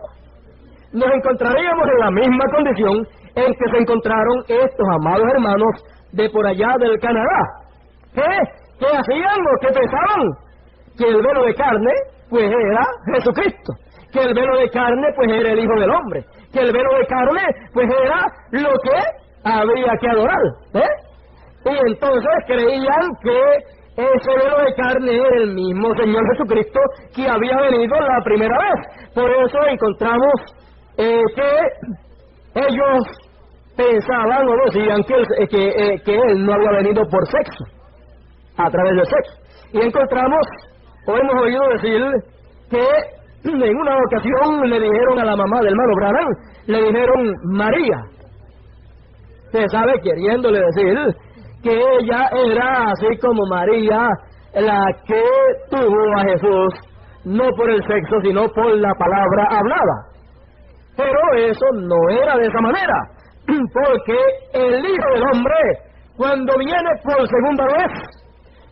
Nos encontraríamos en la misma condición en que se encontraron estos amados hermanos de por allá del Canadá. ¿Qué hacían o qué pensaban? Que el velo de carne, pues era Jesucristo. Que el velo de carne, pues era el Hijo del Hombre. Que el velo de carne, pues era lo que había que adorar. Y entonces creían que ese velo de carne era el mismo Señor Jesucristo que había venido la primera vez. Por eso encontramos que ellos pensaban o decían que Él no había venido por sexo, a través del sexo. Y encontramos, o hemos oído decir, que en una ocasión le dijeron a la mamá del hermano Branham, le dijeron María. Usted sabe, queriéndole decir que ella era así como María, la que tuvo a Jesús, no por el sexo, sino por la palabra hablada. Pero eso no era de esa manera, porque el Hijo del Hombre, cuando viene por segunda vez,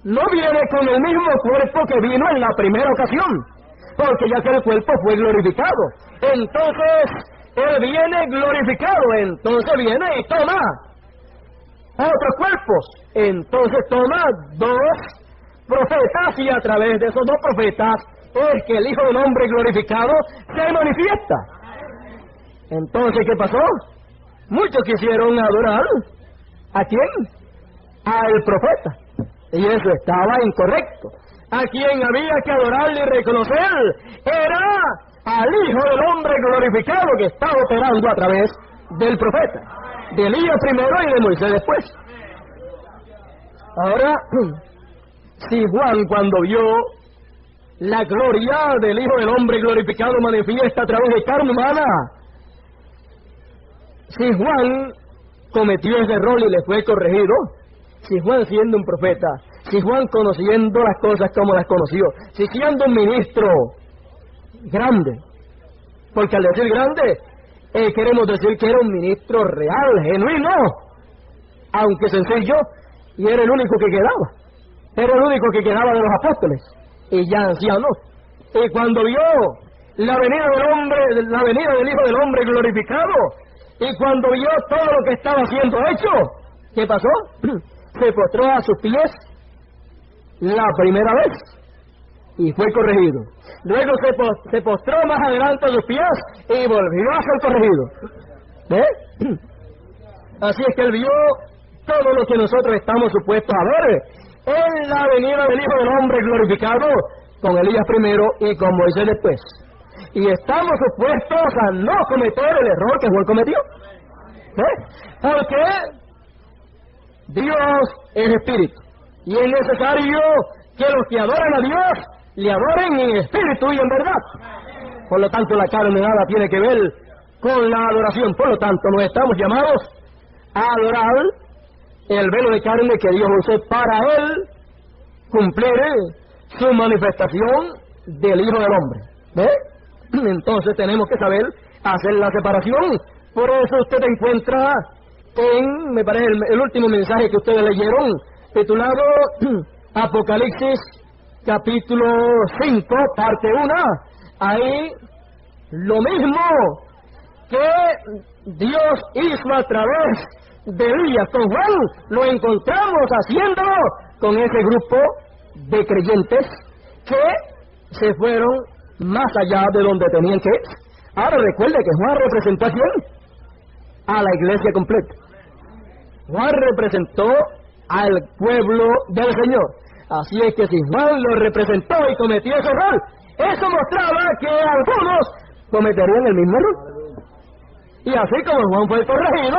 no viene con el mismo cuerpo que vino en la primera ocasión, porque ya que el cuerpo fue glorificado. Entonces, Él viene glorificado, entonces viene y toma otros cuerpos. Entonces toma 2 profetas y a través de esos 2 profetas es que el Hijo del Hombre glorificado se manifiesta. Entonces, ¿qué pasó? Muchos quisieron adorar ¿a quién? Al profeta. Y eso estaba incorrecto. A quien había que adorar y reconocer era al Hijo del Hombre glorificado que estaba operando a través del profeta, de Elías primero y de Moisés después. Ahora, si Juan, cuando vio la gloria del Hijo del Hombre glorificado manifiesta a través de carne humana, si Juan cometió ese error y le fue corregido, si Juan siendo un profeta, si Juan conociendo las cosas como las conoció, si siendo un ministro grande, porque al decir grande, queremos decir que era un ministro real, genuino, aunque sencillo, y era el único que quedaba. Era el único que quedaba de los apóstoles, y ya anciano. Y cuando vio la venida del hombre, la venida del Hijo del Hombre glorificado, y cuando vio todo lo que estaba siendo hecho, ¿qué pasó? Se postró a sus pies la primera vez y fue corregido. Luego se postró más adelante a sus pies y volvió a ser corregido. ¿Ve? Así es que él vio todo lo que nosotros estamos supuestos a ver en la venida del Hijo del Hombre glorificado, con Elías primero y con Moisés después. Y estamos supuestos a no cometer el error que Juan cometió. Porque Dios es espíritu. Y es necesario que los que adoran a Dios le adoren en espíritu y en verdad. Por lo tanto, la carne nada tiene que ver con la adoración. Por lo tanto, nos estamos llamados a adorar el velo de carne que Dios usó para Él cumplir su manifestación del Hijo del Hombre. ¿Ve? Entonces tenemos que saber hacer la separación. Por eso usted encuentra en, me parece, el último mensaje que ustedes leyeron, titulado Apocalipsis capítulo 5, parte 1, ahí lo mismo que Dios hizo a través de Elías con Juan, lo encontramos haciéndolo con ese grupo de creyentes que se fueron más allá de donde tenían que ir. Ahora recuerde que Juan representó a quién? A la iglesia completa. Juan representó al pueblo del Señor. Así es que si Juan lo representó y cometió ese error, eso mostraba que algunos cometerían el mismo error. Y así como Juan fue corregido,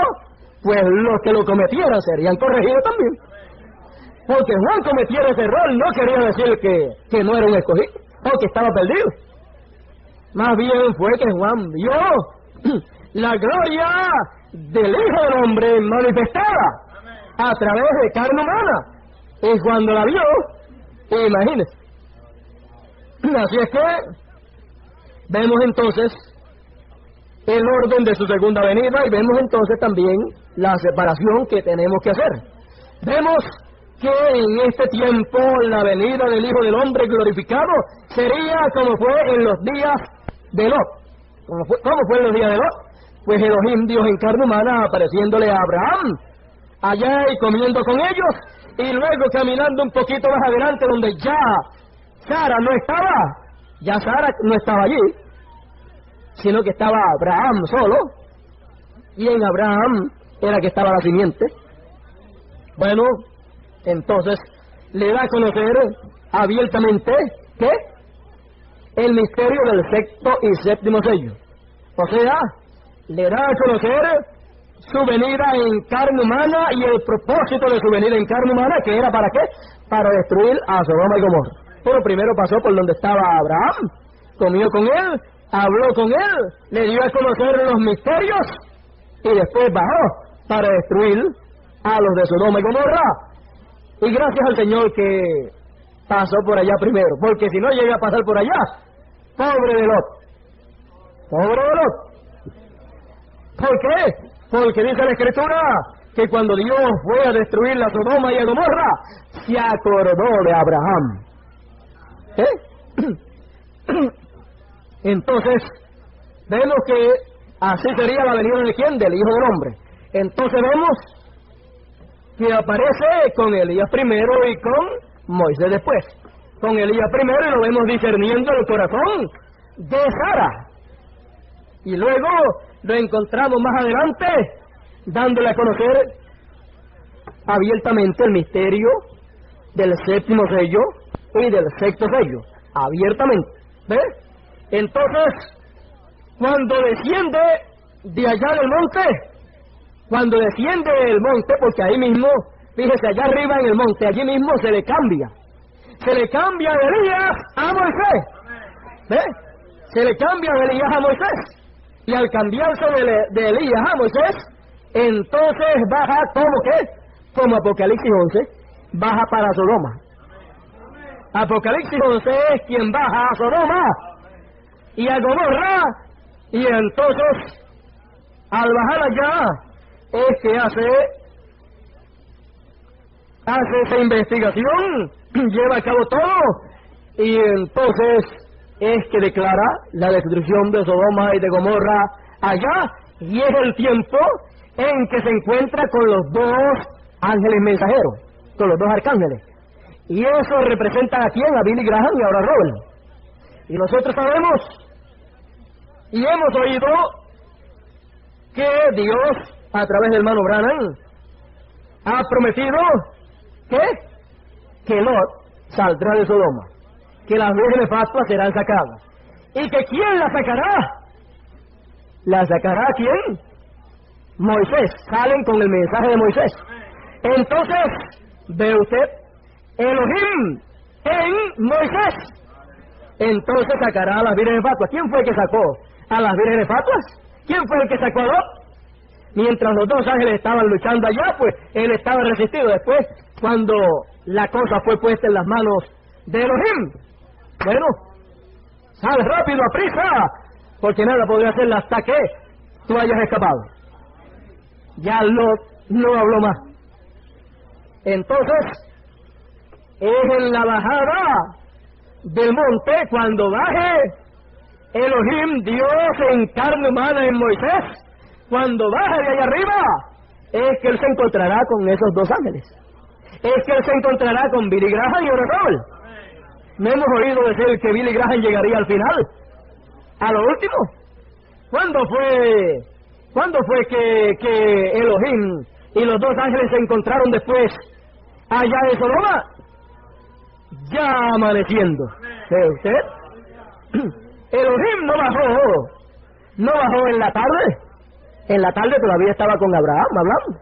pues los que lo cometieran serían corregidos también. Porque Juan cometiera ese error no quería decir que no era un escogido o que estaba perdido. Más bien fue que Juan vio la gloria del Hijo del Hombre manifestada a través de carne humana. Y cuando la vio, imagínense. Así es que vemos entonces el orden de su segunda venida y vemos entonces también la separación que tenemos que hacer. Vemos que en este tiempo la venida del Hijo del Hombre glorificado sería como fue en los días de Lot. ¿Cómo fue en los días de Lot? Pues Elohim, Dios en carne humana, apareciéndole a Abraham allá y comiendo con ellos, y luego caminando un poquito más adelante donde ya Sara no estaba, ya Sara no estaba allí, sino que estaba Abraham solo, y en Abraham era que estaba la simiente. Bueno, entonces le da a conocer abiertamente ¿qué? El misterio del sexto y séptimo sello. O sea, le da a conocer su venida en carne humana y el propósito de su venida en carne humana, que era ¿para qué? Para destruir a Sodoma y Gomorra. Pero primero pasó por donde estaba Abraham, comió con él, habló con él, le dio a conocer los misterios y después bajó para destruir a los de Sodoma y Gomorra. Y gracias al Señor que pasó por allá primero, porque si no llega a pasar por allá, pobre de Lot. Pobre de Lot. ¿Por qué? Porque dice la Escritura que cuando Dios fue a destruir la Sodoma y a Gomorra, se acordó de Abraham. Entonces, vemos que así sería la venida de ¿quién? Del Hijo del Hombre. Entonces vemos que aparece con Elías primero y con Moisés después. Con Elías primero y lo vemos discerniendo el corazón de Sara. Y luego lo encontramos más adelante dándole a conocer abiertamente el misterio del séptimo sello y del sexto sello. Abiertamente. ¿Ves? Entonces, cuando desciende de allá del monte, cuando desciende del monte, porque ahí mismo, fíjese, allá arriba en el monte, allí mismo se le cambia. Se le cambia de Elías a Moisés. ¿Ves? Se le cambia de Elías a Moisés. Y al cambiarse de Elías a Moisés, entonces baja como ¿qué? Como Apocalipsis 11, baja para Sodoma. Apocalipsis 11 es quien baja a Sodoma y a Gomorra, y entonces al bajar allá es que hace esa investigación, lleva a cabo todo, y entonces es que declara la destrucción de Sodoma y de Gomorra allá, y es el tiempo en que se encuentra con los dos ángeles mensajeros, con los dos arcángeles. Y eso representa a quién, a Billy Graham y ahora a Robert. Y nosotros sabemos y hemos oído que Dios, a través del hermano Branham, ha prometido que Lot saldrá de Sodoma, que las vírgenes fatuas serán sacadas, y que ¿quién la sacará? ¿La sacará quién? Moisés. Salen con el mensaje de Moisés. Entonces, ve usted, Elohim en Moisés. Entonces sacará a las vírgenes fatuas. ¿Quién fue el que sacó a las vírgenes fatuas? ¿Quién fue el que sacó a Lot? Mientras los dos ángeles estaban luchando allá, pues él estaba resistido. Después, cuando la cosa fue puesta en las manos de Elohim, bueno, sale rápido, a prisa, porque nada podría hacerla hasta que tú hayas escapado. Ya Lot no habló más. Entonces, es en la bajada del monte, cuando baje Elohim, Dios en carne humana en Moisés, cuando baje de allá arriba, es que Él se encontrará con esos dos ángeles. Es que Él se encontrará con Billy Graham y Oracol. No hemos oído decir que Billy Graham llegaría al final, a lo último. ¿Cuándo fue que Elohim y los dos ángeles se encontraron después allá en Sodoma? Ya amaneciendo. ¿Ve usted? Elohim no bajó en la tarde. En la tarde todavía estaba con Abraham hablando.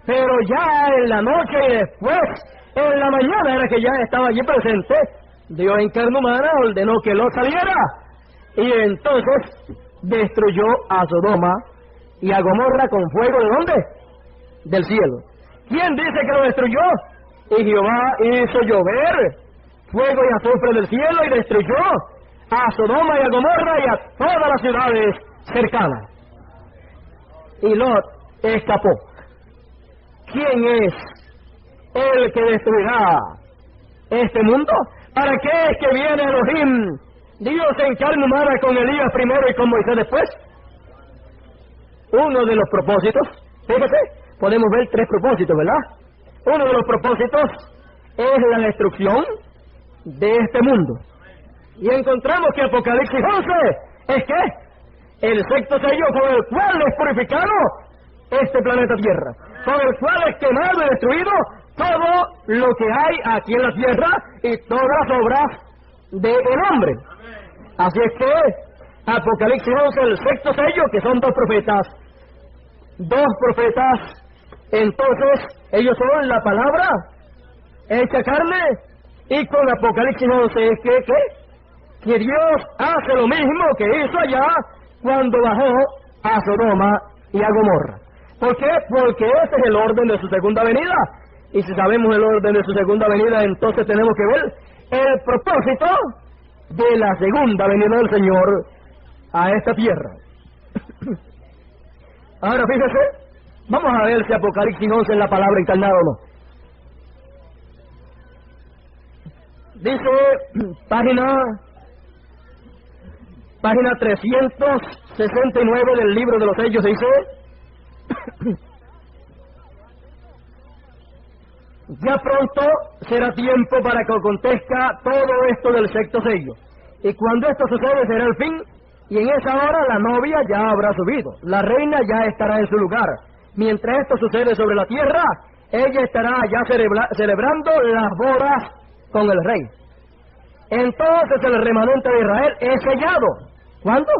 Pero ya en la noche y después, en la mañana era que ya estaba allí presente. Dios en carne humana ordenó que Lot saliera. Y entonces destruyó a Sodoma y a Gomorra con fuego. ¿De dónde? Del cielo. ¿Quién dice que lo destruyó? Y Jehová hizo llover fuego y azufre del cielo y destruyó a Sodoma y a Gomorra y a todas las ciudades cercanas. Y Lot escapó. ¿Quién es el que destruirá este mundo? ¿Para qué es que viene Elohim, Dios en carne humana, con Elías primero y con Moisés después? Uno de los propósitos, fíjate, podemos ver tres propósitos, ¿verdad? Uno de los propósitos es la destrucción de este mundo. Y encontramos que Apocalipsis 11 es que el sexto sello con el cual es purificado este planeta Tierra, con el cual es quemado y destruido todo lo que hay aquí en la Tierra y todas las obras del hombre. Así es que Apocalipsis 11, el sexto sello, que son dos profetas, entonces ellos son la palabra hecha carne, y con Apocalipsis 11 es que Dios hace lo mismo que hizo allá cuando bajó a Sodoma y a Gomorra. ¿Por qué? Porque ese es el orden de su segunda venida. Y si sabemos el orden de su segunda venida, entonces tenemos que ver el propósito de la segunda venida del Señor a esta tierra. Ahora fíjese, vamos a ver si Apocalipsis 11 es la palabra encarnada o no. Dice página 369 del libro de los sellos, dice: ya pronto será tiempo para que acontezca todo esto del sexto sello. Y cuando esto sucede será el fin, y en esa hora la novia ya habrá subido, la reina ya estará en su lugar. Mientras esto sucede sobre la tierra, ella estará ya celebrando las bodas con el rey. Entonces el remanente de Israel es sellado. ¿Cuándo?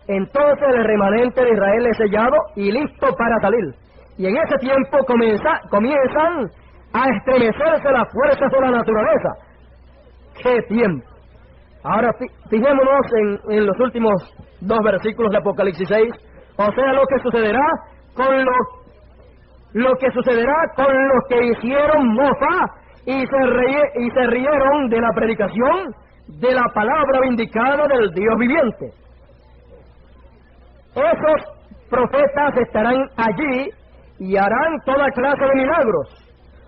Entonces el remanente de Israel es sellado y listo para salir. Y en ese tiempo comienzan a estremecerse las fuerzas de la naturaleza. ¡Qué tiempo! Ahora fijémonos en los últimos dos versículos de Apocalipsis 6. O sea, lo que sucederá con los que hicieron mofa y se rieron de la predicación de la palabra vindicada del Dios viviente. Esos profetas estarán allí y harán toda clase de milagros,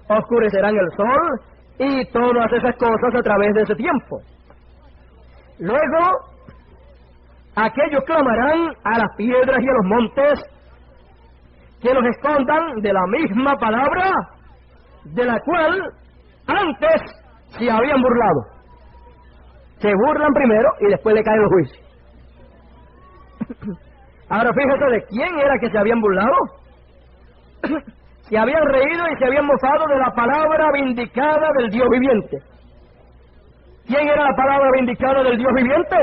oscurecerán el sol y todas esas cosas a través de ese tiempo. Luego, aquellos clamarán a las piedras y a los montes que los escondan de la misma palabra de la cual antes se habían burlado. Se burlan primero y después le caen los juicios. Ahora fíjate de quién era que se habían burlado. Se habían reído y se habían mofado de la palabra vindicada del Dios viviente. ¿Quién era la palabra vindicada del Dios viviente?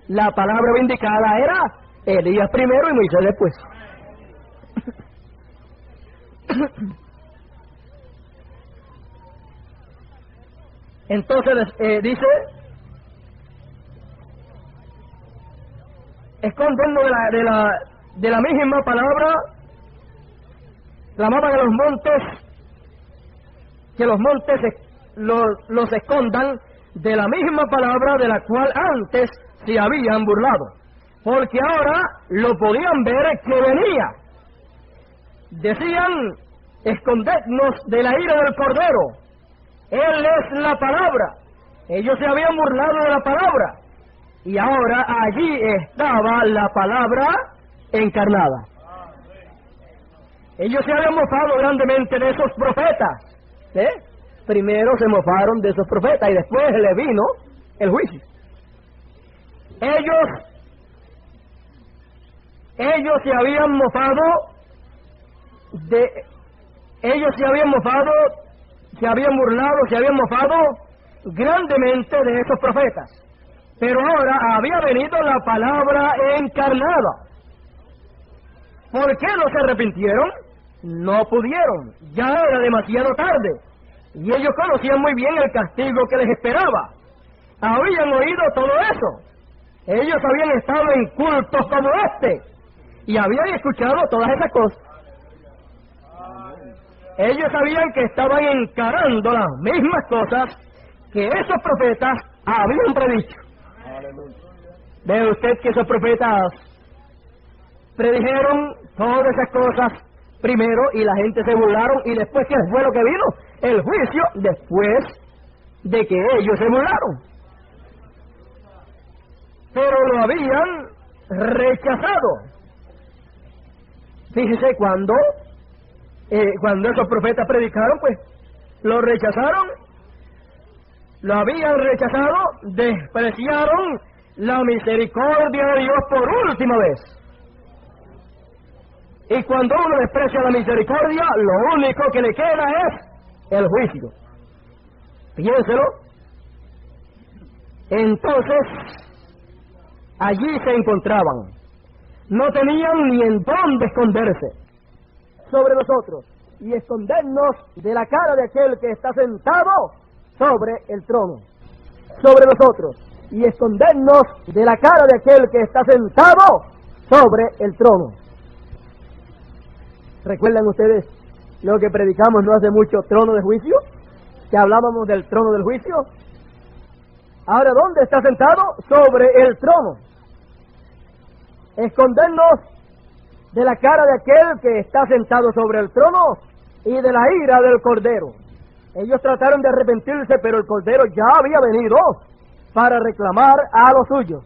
La palabra vindicada era Elías primero y Moisés después. Entonces dice: escondiendo de la misma palabra, clamaban a los montes, que los montes los escondan de la misma palabra de la cual antes se habían burlado, porque ahora lo podían ver que venía. Decían: escondednos de la ira del Cordero Él es la palabra. Ellos se habían burlado de la palabra. Y ahora allí estaba la palabra encarnada. Ellos se habían mofado grandemente de esos profetas. ¿Sí? Primero se mofaron de esos profetas y después le vino el juicio. Ellos se habían mofado se habían burlado, se habían mofado grandemente de esos profetas. Pero ahora había venido la palabra encarnada. ¿Por qué no se arrepintieron? No pudieron, ya era demasiado tarde. Y ellos conocían muy bien el castigo que les esperaba. Habían oído todo eso. Ellos habían estado en cultos como este y habían escuchado todas esas cosas. Ellos sabían que estaban encarando las mismas cosas que esos profetas habían predicho. ¿Ve usted que esos profetas predijeron todas esas cosas primero y la gente se burlaron, y después ¿qué fue lo que vino? El juicio después de que ellos se burlaron. Pero lo habían rechazado. Fíjese, cuando esos profetas predicaron, pues lo rechazaron, lo habían rechazado, despreciaron la misericordia de Dios por última vez. Y cuando uno desprecia la misericordia, lo único que le queda es el juicio. Piénselo. Entonces, allí se encontraban. No tenían ni en dónde esconderse sobre nosotros y escondernos de la cara de aquel que está sentado sobre el trono. Sobre nosotros y escondernos de la cara de aquel que está sentado sobre el trono. ¿Recuerdan ustedes lo que predicamos no hace mucho, trono de juicio? Que hablábamos del trono del juicio. Ahora, ¿dónde está sentado? Sobre el trono. Escondernos de la cara de aquel que está sentado sobre el trono y de la ira del Cordero. Ellos trataron de arrepentirse, pero el Cordero ya había venido para reclamar a los suyos.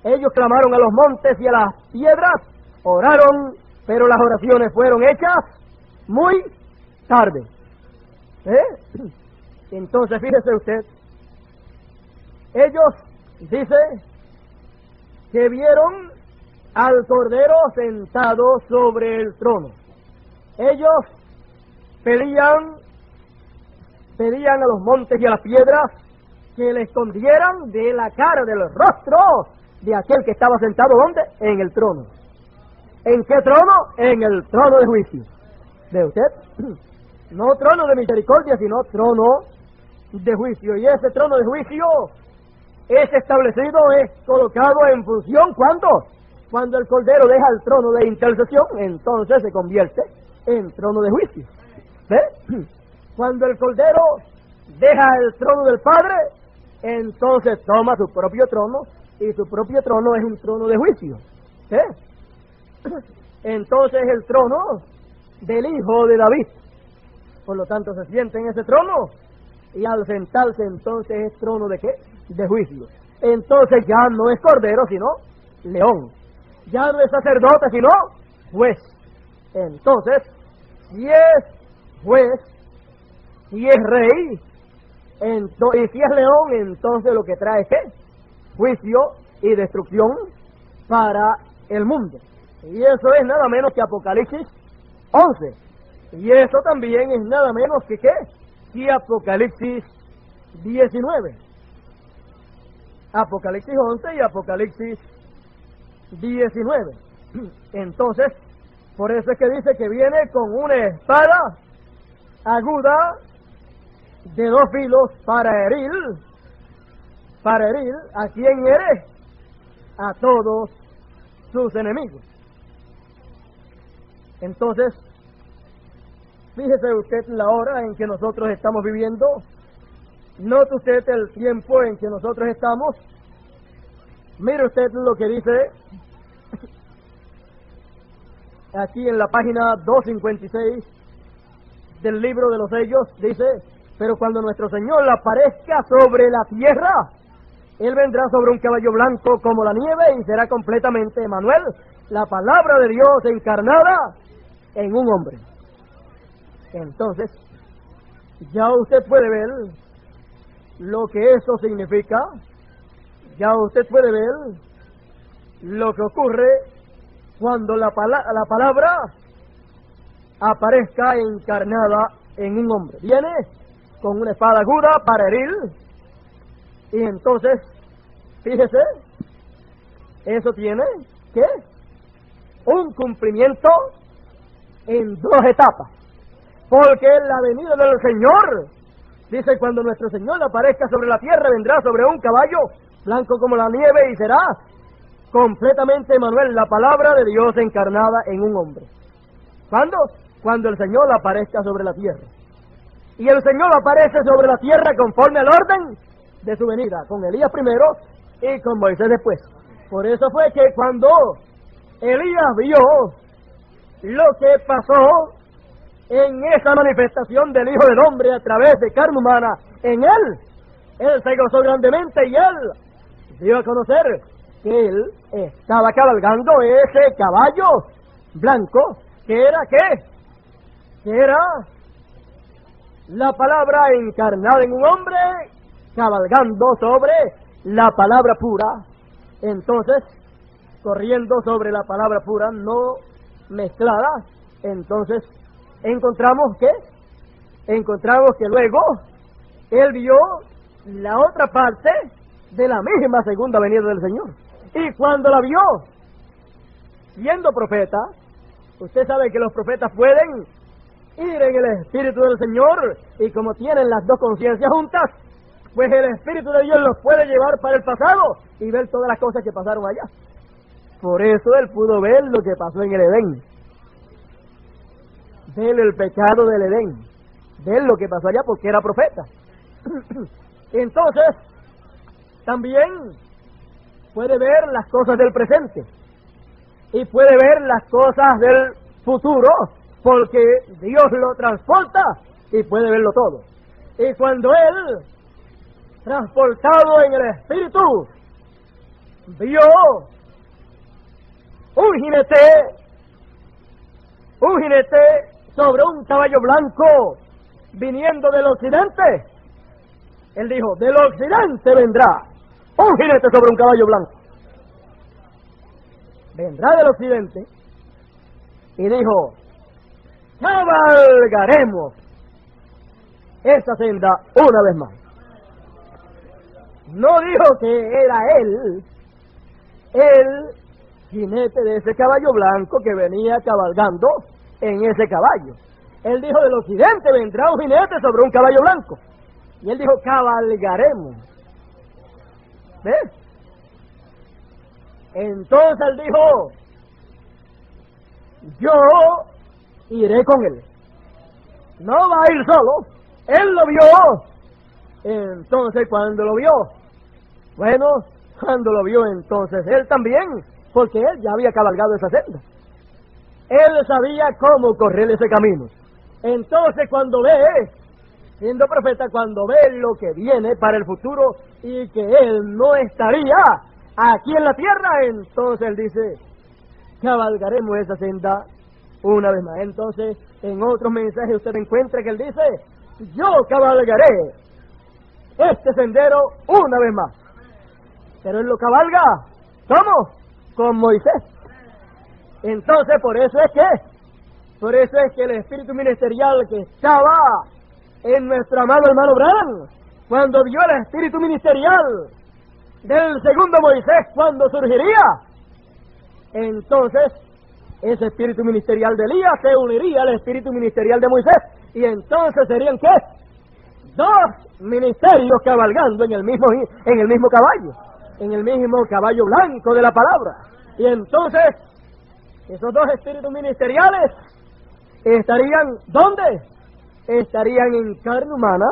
Ellos clamaron a los montes y a las piedras, oraron, pero las oraciones fueron hechas muy tarde. Entonces, fíjese usted, ellos, dice, que vieron al Cordero sentado sobre el trono. Ellos pedían a los montes y a las piedras que le escondieran de la cara, del rostro de aquel que estaba sentado, ¿dónde? En el trono. ¿En qué trono? En el trono de juicio. ¿Ve usted? No trono de misericordia, sino trono de juicio. Y ese trono de juicio es establecido, es colocado en función, ¿cuándo? Cuando el Cordero deja el trono de intercesión, entonces se convierte en trono de juicio. ¿Ve? Cuando el Cordero deja el trono del Padre, entonces toma su propio trono, y su propio trono es un trono de juicio. ¿Ve? Entonces el trono del Hijo de David, por lo tanto se siente en ese trono, y al sentarse entonces es trono de ¿qué? De juicio. Entonces ya no es cordero, sino león. Ya no es sacerdote, sino juez. Entonces, si es juez, si es rey, y si es león, entonces lo que trae es ¿qué? Juicio y destrucción para el mundo. Y eso es nada menos que Apocalipsis 11. Y eso también es nada menos que ¿qué? Que Apocalipsis 19. Apocalipsis 11 y Apocalipsis 19. Entonces, por eso es que dice que viene con una espada aguda de 2 filos para herir a quien hiere, a todos sus enemigos. Entonces, fíjese usted la hora en que nosotros estamos viviendo. Note usted el tiempo en que nosotros estamos. Mire usted lo que dice aquí en la página 256 del libro de los sellos. Dice: Pero cuando nuestro Señor aparezca sobre la tierra, Él vendrá sobre un caballo blanco como la nieve y será completamente Emmanuel, la palabra de Dios encarnada en un hombre. Entonces, ya usted puede ver lo que eso significa, ya usted puede ver lo que ocurre cuando la palabra aparezca encarnada en un hombre. Viene con una espada aguda para herir, y entonces, fíjese, eso tiene, ¿qué? Un cumplimiento en dos etapas. Porque la venida del Señor, dice, cuando nuestro Señor aparezca sobre la tierra, vendrá sobre un caballo blanco como la nieve y será completamente Emmanuel, la palabra de Dios encarnada en un hombre. ¿Cuándo? Cuando el Señor aparezca sobre la tierra. Y el Señor aparece sobre la tierra conforme al orden de su venida, con Elías primero y con Moisés después. Por eso fue que cuando Elías vio lo que pasó en esa manifestación del Hijo del Hombre a través de carne humana en él se gozó grandemente y él dio a conocer que él estaba cabalgando ese caballo blanco, que era ¿qué? Que era la palabra encarnada en un hombre, cabalgando sobre la palabra pura. Entonces, corriendo sobre la palabra pura, no mezclada. Entonces, encontramos que luego él vio la otra parte de la misma segunda venida del Señor. Y cuando la vio, siendo profeta, usted sabe que los profetas pueden ir en el Espíritu del Señor, y como tienen las dos conciencias juntas, pues el Espíritu de Dios los puede llevar para el pasado y ver todas las cosas que pasaron allá. Por eso él pudo ver lo que pasó en el Edén, ver el pecado del Edén, ver lo que pasó allá porque era profeta. Entonces, también puede ver las cosas del presente y puede ver las cosas del futuro, porque Dios lo transporta y puede verlo todo. Y cuando él, transportado en el Espíritu, vio un jinete sobre un caballo blanco viniendo del occidente, él dijo, del occidente vendrá un jinete sobre un caballo blanco. Vendrá del occidente y dijo, cabalgaremos esta senda una vez más. No dijo que era él el jinete de ese caballo blanco que venía cabalgando en ese caballo. Él dijo, del occidente vendrá un jinete sobre un caballo blanco. Y él dijo, cabalgaremos. ¿Ves? Entonces él dijo, yo iré con él. No va a ir solo. Él lo vio. Entonces cuando lo vio, cuando lo vio entonces él también, porque él ya había cabalgado esa senda. Él sabía cómo correr ese camino. Entonces cuando ve, siendo profeta, cuando ve lo que viene para el futuro y que él no estaría aquí en la tierra, entonces él dice, cabalgaremos esa senda una vez más. Entonces, en otros mensajes usted encuentra que él dice, yo cabalgaré este sendero una vez más. Pero él lo cabalga, ¿cómo? Con Moisés. Entonces, por eso es que el espíritu ministerial que estaba en nuestro amado hermano Branham, cuando vio el espíritu ministerial del segundo Moisés cuando surgiría, entonces ese espíritu ministerial de Elías se uniría al espíritu ministerial de Moisés, y entonces serían ¿qué? Dos ministerios cabalgando en el mismo caballo, en el mismo caballo blanco de la palabra. Y entonces esos dos espíritus ministeriales estarían ¿dónde? Estarían en carne humana,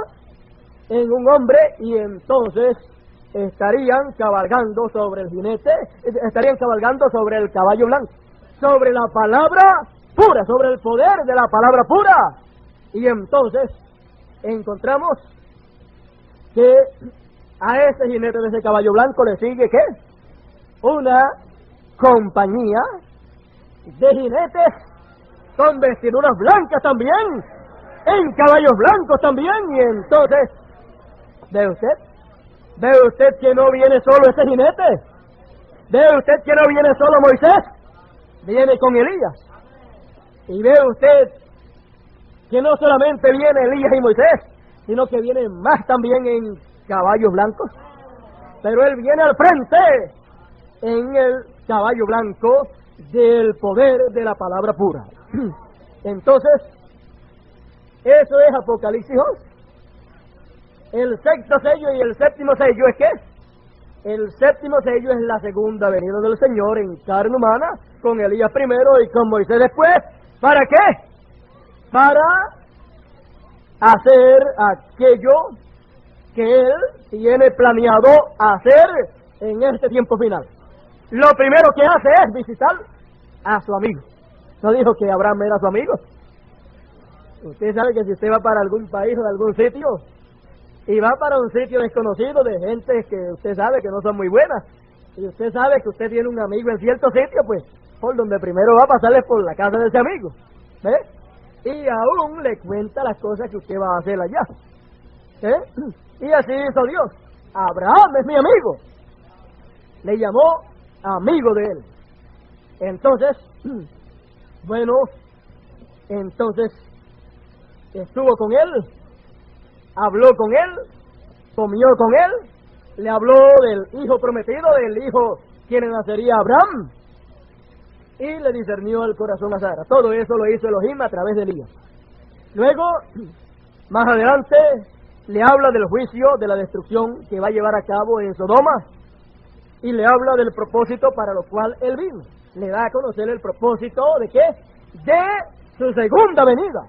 en un hombre, y entonces estarían cabalgando sobre el jinete, estarían cabalgando sobre el caballo blanco, sobre la palabra pura, sobre el poder de la palabra pura. Y entonces encontramos que a ese jinete de ese caballo blanco le sigue ¿qué? Una compañía de jinetes con vestiduras blancas también, en caballos blancos también. Y entonces, ¿ve usted que no viene solo ese jinete? ¿Ve usted que no viene solo Moisés? Viene con Elías. Y ve usted que no solamente viene Elías y Moisés, sino que viene más también en caballos blancos. Pero él viene al frente en el caballo blanco del poder de la palabra pura. Entonces, eso es Apocalipsis 11. El sexto sello y el séptimo sello es ¿qué? El séptimo sello es la segunda venida del Señor en carne humana, con Elías primero y con Moisés después. ¿Para qué? Para hacer aquello que Él tiene planeado hacer en este tiempo final. Lo primero que hace es visitar a su amigo. ¿No dijo que Abraham era su amigo? Usted sabe que si usted va para algún país o algún sitio, y va para un sitio desconocido de gente que usted sabe que no son muy buenas, y usted sabe que usted tiene un amigo en cierto sitio, pues por donde primero va a pasarle por la casa de ese amigo, ¿ve? Y aún le cuenta las cosas que usted va a hacer allá, y así hizo Dios. Abraham es mi amigo, le llamó amigo de él. Entonces, bueno, entonces estuvo con él, habló con él, comió con él, le habló del hijo prometido, del hijo quien nacería Abraham, y le discernió el corazón a Sara. Todo eso lo hizo Elohim a través de Elías. Luego, más adelante, le habla del juicio, de la destrucción que va a llevar a cabo en Sodoma, y le habla del propósito para lo cual él vino. Le da a conocer el propósito de ¿qué? De su segunda venida.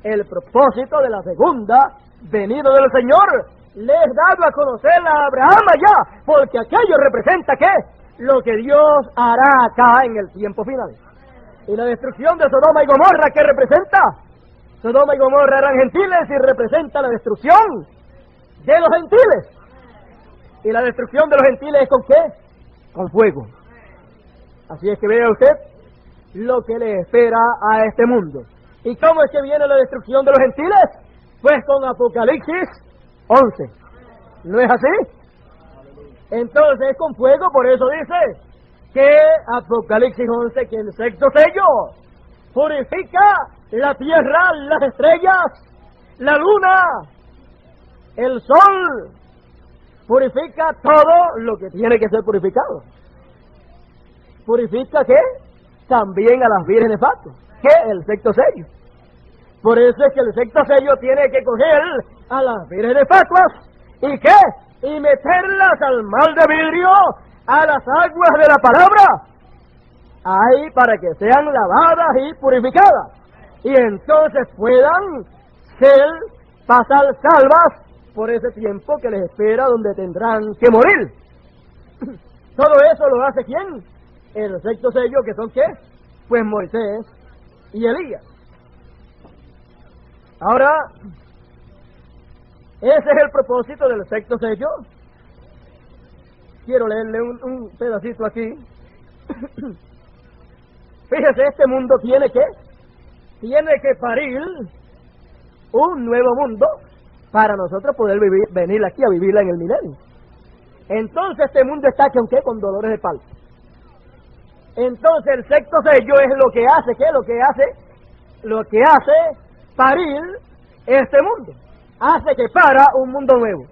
El propósito de la segunda venida del Señor le es dado a conocer a Abraham allá, porque aquello representa ¿qué? Lo que Dios hará acá en el tiempo final. Y la destrucción de Sodoma y Gomorra, ¿qué representa? Sodoma y Gomorra eran gentiles y representa la destrucción de los gentiles. Y la destrucción de los gentiles, ¿con qué? Con fuego. Así es que vea usted lo que le espera a este mundo. ¿Y cómo es que viene la destrucción de los gentiles? Pues con Apocalipsis 11. ¿No es así? Entonces es con fuego, por eso dice que Apocalipsis 11, que el sexto sello purifica la tierra, las estrellas, la luna, el sol, purifica todo lo que tiene que ser purificado. ¿Purifica qué? También a las vírgenes fatuas. ¿Qué? El sexto sello. Por eso es que el sexto sello tiene que coger a las vírgenes fatuas y ¿qué? Y meterlas al mar de vidrio, a las aguas de la palabra, ahí para que sean lavadas y purificadas, y entonces puedan pasar salvas por ese tiempo que les espera, donde tendrán que morir. Todo eso lo hace ¿quién? El sexto sello, que son ¿qué? Pues Moisés y Elías. Ahora, ese es el propósito del sexto sello. Quiero leerle un pedacito aquí. Fíjese, este mundo tiene que parir un nuevo mundo para nosotros poder venir aquí a vivirla en el milenio. Entonces este mundo está ¿con qué? Con dolores de parto. Entonces el sexto sello es lo que hace, ¿qué? Lo que hace parir este mundo. Hace que para un mundo nuevo.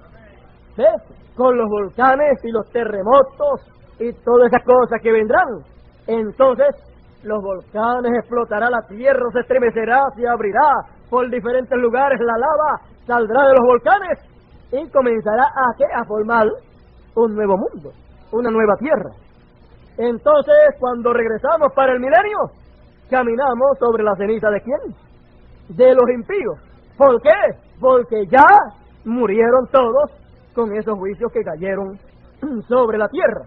¿Ves? Con los volcanes y los terremotos y todas esas cosas que vendrán. Entonces los volcanes explotará, la tierra se estremecerá, se abrirá por diferentes lugares, la lava saldrá de los volcanes y comenzará a formar un nuevo mundo, una nueva tierra. Entonces, cuando regresamos para el milenio, caminamos sobre la ceniza ¿de quién? De los impíos. ¿Por qué? Porque ya murieron todos con esos juicios que cayeron sobre la tierra.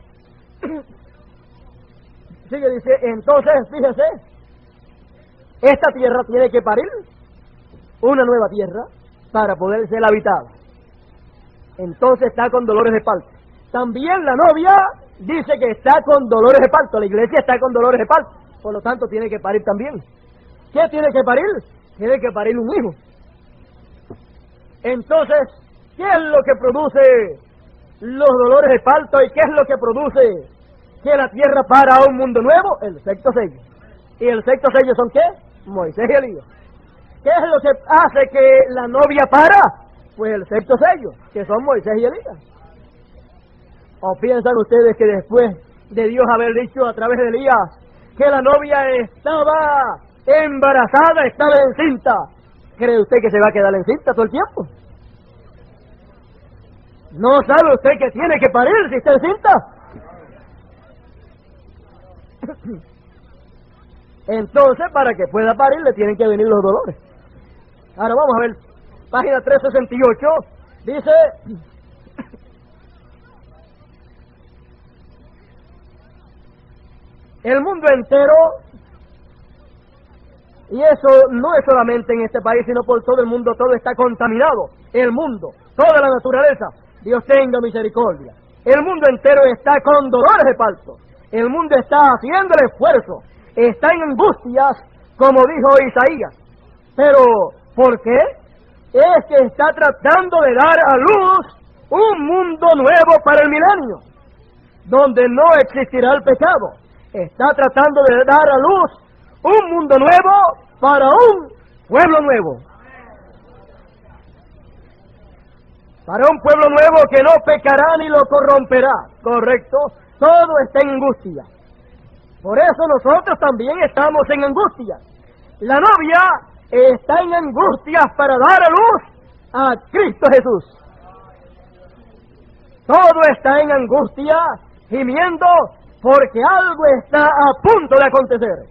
Sigue, dice, entonces, fíjese, esta tierra tiene que parir una nueva tierra para poder ser habitada. Entonces está con dolores de parto. También la novia dice que está con dolores de parto. La iglesia está con dolores de parto. Por lo tanto, tiene que parir también. ¿Qué tiene que parir? Tiene que parir un hijo. Entonces, ¿qué es lo que produce los dolores de parto y qué es lo que produce que la tierra para a un mundo nuevo? El sexto sello. ¿Y el sexto sello son qué? Moisés y Elías. ¿Qué es lo que hace que la novia para? Pues el sexto sello, que son Moisés y Elías. ¿O piensan ustedes que después de Dios haber dicho a través de Elías que la novia estaba embarazada, estaba encinta, cree usted que se va a quedar encinta todo el tiempo? ¿No sabe usted que tiene que parir si está encinta? Entonces, para que pueda parir, le tienen que venir los dolores. Ahora vamos a ver, página 368, dice: el mundo entero, y eso no es solamente en este país, sino por todo el mundo, todo está contaminado. El mundo, toda la naturaleza, Dios tenga misericordia. El mundo entero está con dolores de parto. El mundo está haciendo el esfuerzo, está en angustias, como dijo Isaías. Pero, ¿por qué? Es que está tratando de dar a luz un mundo nuevo para el milenio, donde no existirá el pecado. Está tratando de dar a luz un mundo nuevo para un pueblo nuevo. Para un pueblo nuevo que no pecará ni lo corromperá. Correcto. Todo está en angustia. Por eso nosotros también estamos en angustia. La novia está en angustias para dar a luz a Cristo Jesús. Todo está en angustia, gimiendo, porque algo está a punto de acontecer.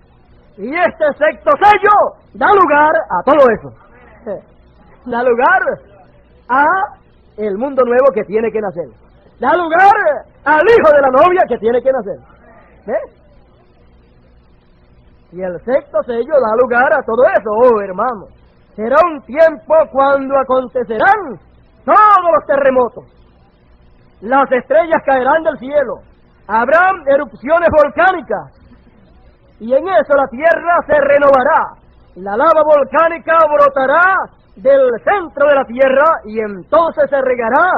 Y este sexto sello da lugar a todo eso. Da lugar a el mundo nuevo que tiene que nacer. Da lugar al hijo de la novia que tiene que nacer. Y el sexto sello da lugar a todo eso, oh hermano. Será un tiempo cuando acontecerán todos los terremotos. Las estrellas caerán del cielo. Habrán erupciones volcánicas. Y en eso la tierra se renovará. La lava volcánica brotará del centro de la tierra y entonces se regará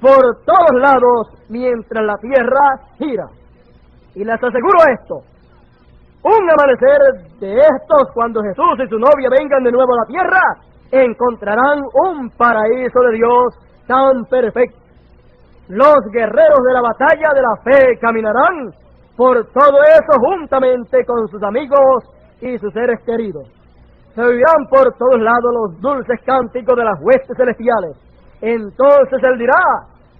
por todos lados mientras la tierra gira. Y les aseguro esto: un amanecer de estos, cuando Jesús y su novia vengan de nuevo a la tierra, encontrarán un paraíso de Dios tan perfecto. Los guerreros de la batalla de la fe caminarán por todo eso juntamente con sus amigos y sus seres queridos. Se oirán por todos lados los dulces cánticos de las huestes celestiales. Entonces él dirá: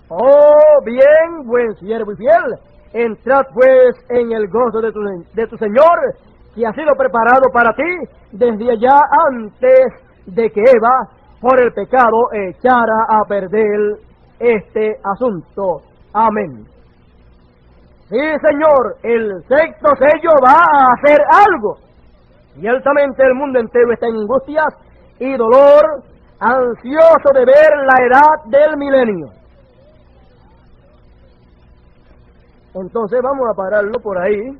oh, bien, buen siervo y fiel, entrad pues en el gozo de tu Señor, que ha sido preparado para ti desde allá antes de que Eva, por el pecado, echara a perder este asunto. Amén. Sí, Señor, el sexto sello va a hacer algo. Ciertamente el mundo entero está en angustias y dolor, ansioso de ver la edad del milenio. Entonces vamos a pararlo por ahí.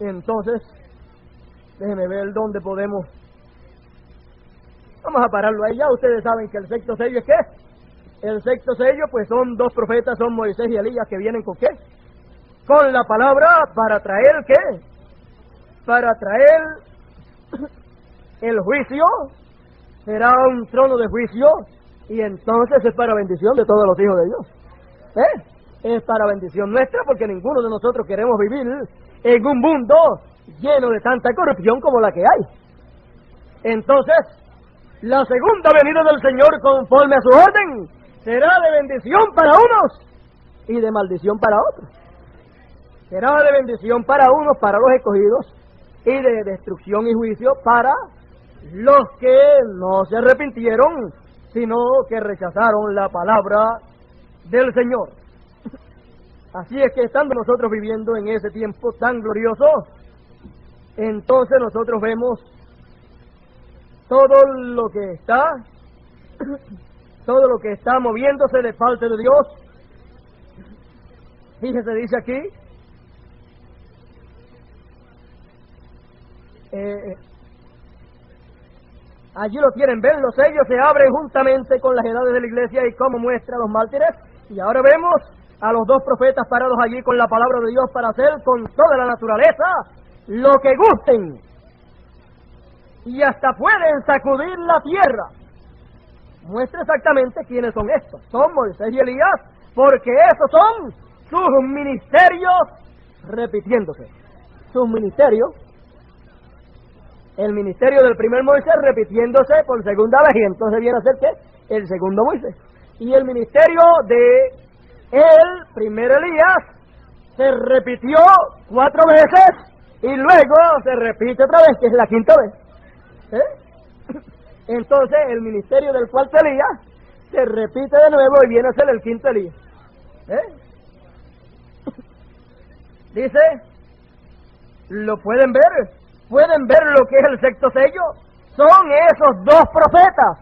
Entonces, déjenme ver dónde podemos. Vamos a pararlo ahí. Ya ustedes saben que el sexto sello es ¿qué? El sexto sello, pues son dos profetas, son Moisés y Elías, que vienen ¿con qué? Con la palabra para traer ¿qué? Para traer el juicio. Será un trono de juicio. Y entonces es para bendición de todos los hijos de Dios. Es para bendición nuestra, porque ninguno de nosotros queremos vivir en un mundo lleno de tanta corrupción como la que hay. Entonces, la segunda venida del Señor, conforme a su orden, será de bendición para unos y de maldición para otros. Será de bendición para unos, para los escogidos, y de destrucción y juicio para los que no se arrepintieron, sino que rechazaron la palabra del Señor. Así es que estando nosotros viviendo en ese tiempo tan glorioso, entonces nosotros vemos todo lo que está moviéndose de parte de Dios. Fíjese, dice aquí, allí lo quieren ver, los sellos se abren juntamente con las edades de la iglesia y como muestra los mártires. Y ahora vemos a los dos profetas parados allí con la palabra de Dios para hacer con toda la naturaleza lo que gusten. Y hasta pueden sacudir la tierra. Muestra exactamente quiénes son estos. Son Moisés y Elías, porque esos son sus ministerios repitiéndose. Sus ministerios. El ministerio del primer Moisés repitiéndose por segunda vez, y entonces viene a ser ¿qué? El segundo Moisés. Y el ministerio de el primer Elías se repitió 4 veces y luego se repite otra vez, que es la quinta vez. Entonces el ministerio del cuarto Elías se repite de nuevo y viene a ser el quinto Elías. Dice, ¿lo pueden ver? ¿Pueden ver lo que es el sexto sello? Son esos dos profetas.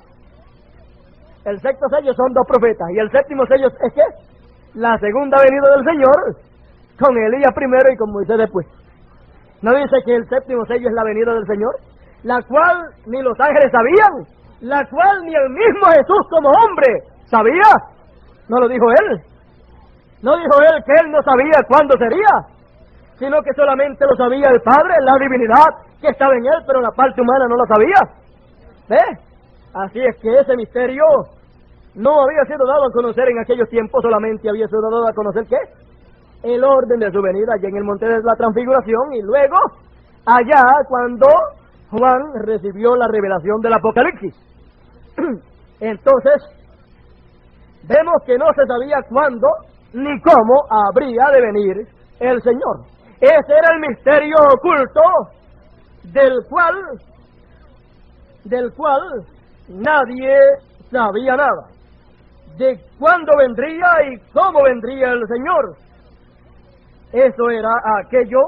El sexto sello son 2 profetas. ¿Y el séptimo sello es qué? La segunda venida del Señor, con Elías primero y con Moisés después. ¿No dice que el séptimo sello es la venida del Señor? La cual ni los ángeles sabían, la cual ni el mismo Jesús como hombre sabía. ¿No lo dijo él? ¿No dijo él que él no sabía cuándo sería? Sino que solamente lo sabía el Padre, la divinidad que estaba en él, pero la parte humana no lo sabía. ¿Ves? Así es que ese misterio no había sido dado a conocer en aquellos tiempos, solamente había sido dado a conocer ¿qué? El orden de su venida allá en el monte de la transfiguración, y luego allá cuando Juan recibió la revelación del Apocalipsis. Entonces vemos que no se sabía cuándo ni cómo habría de venir el Señor. Ese era el misterio oculto del cual nadie sabía nada, de cuándo vendría y cómo vendría el Señor. Eso era aquello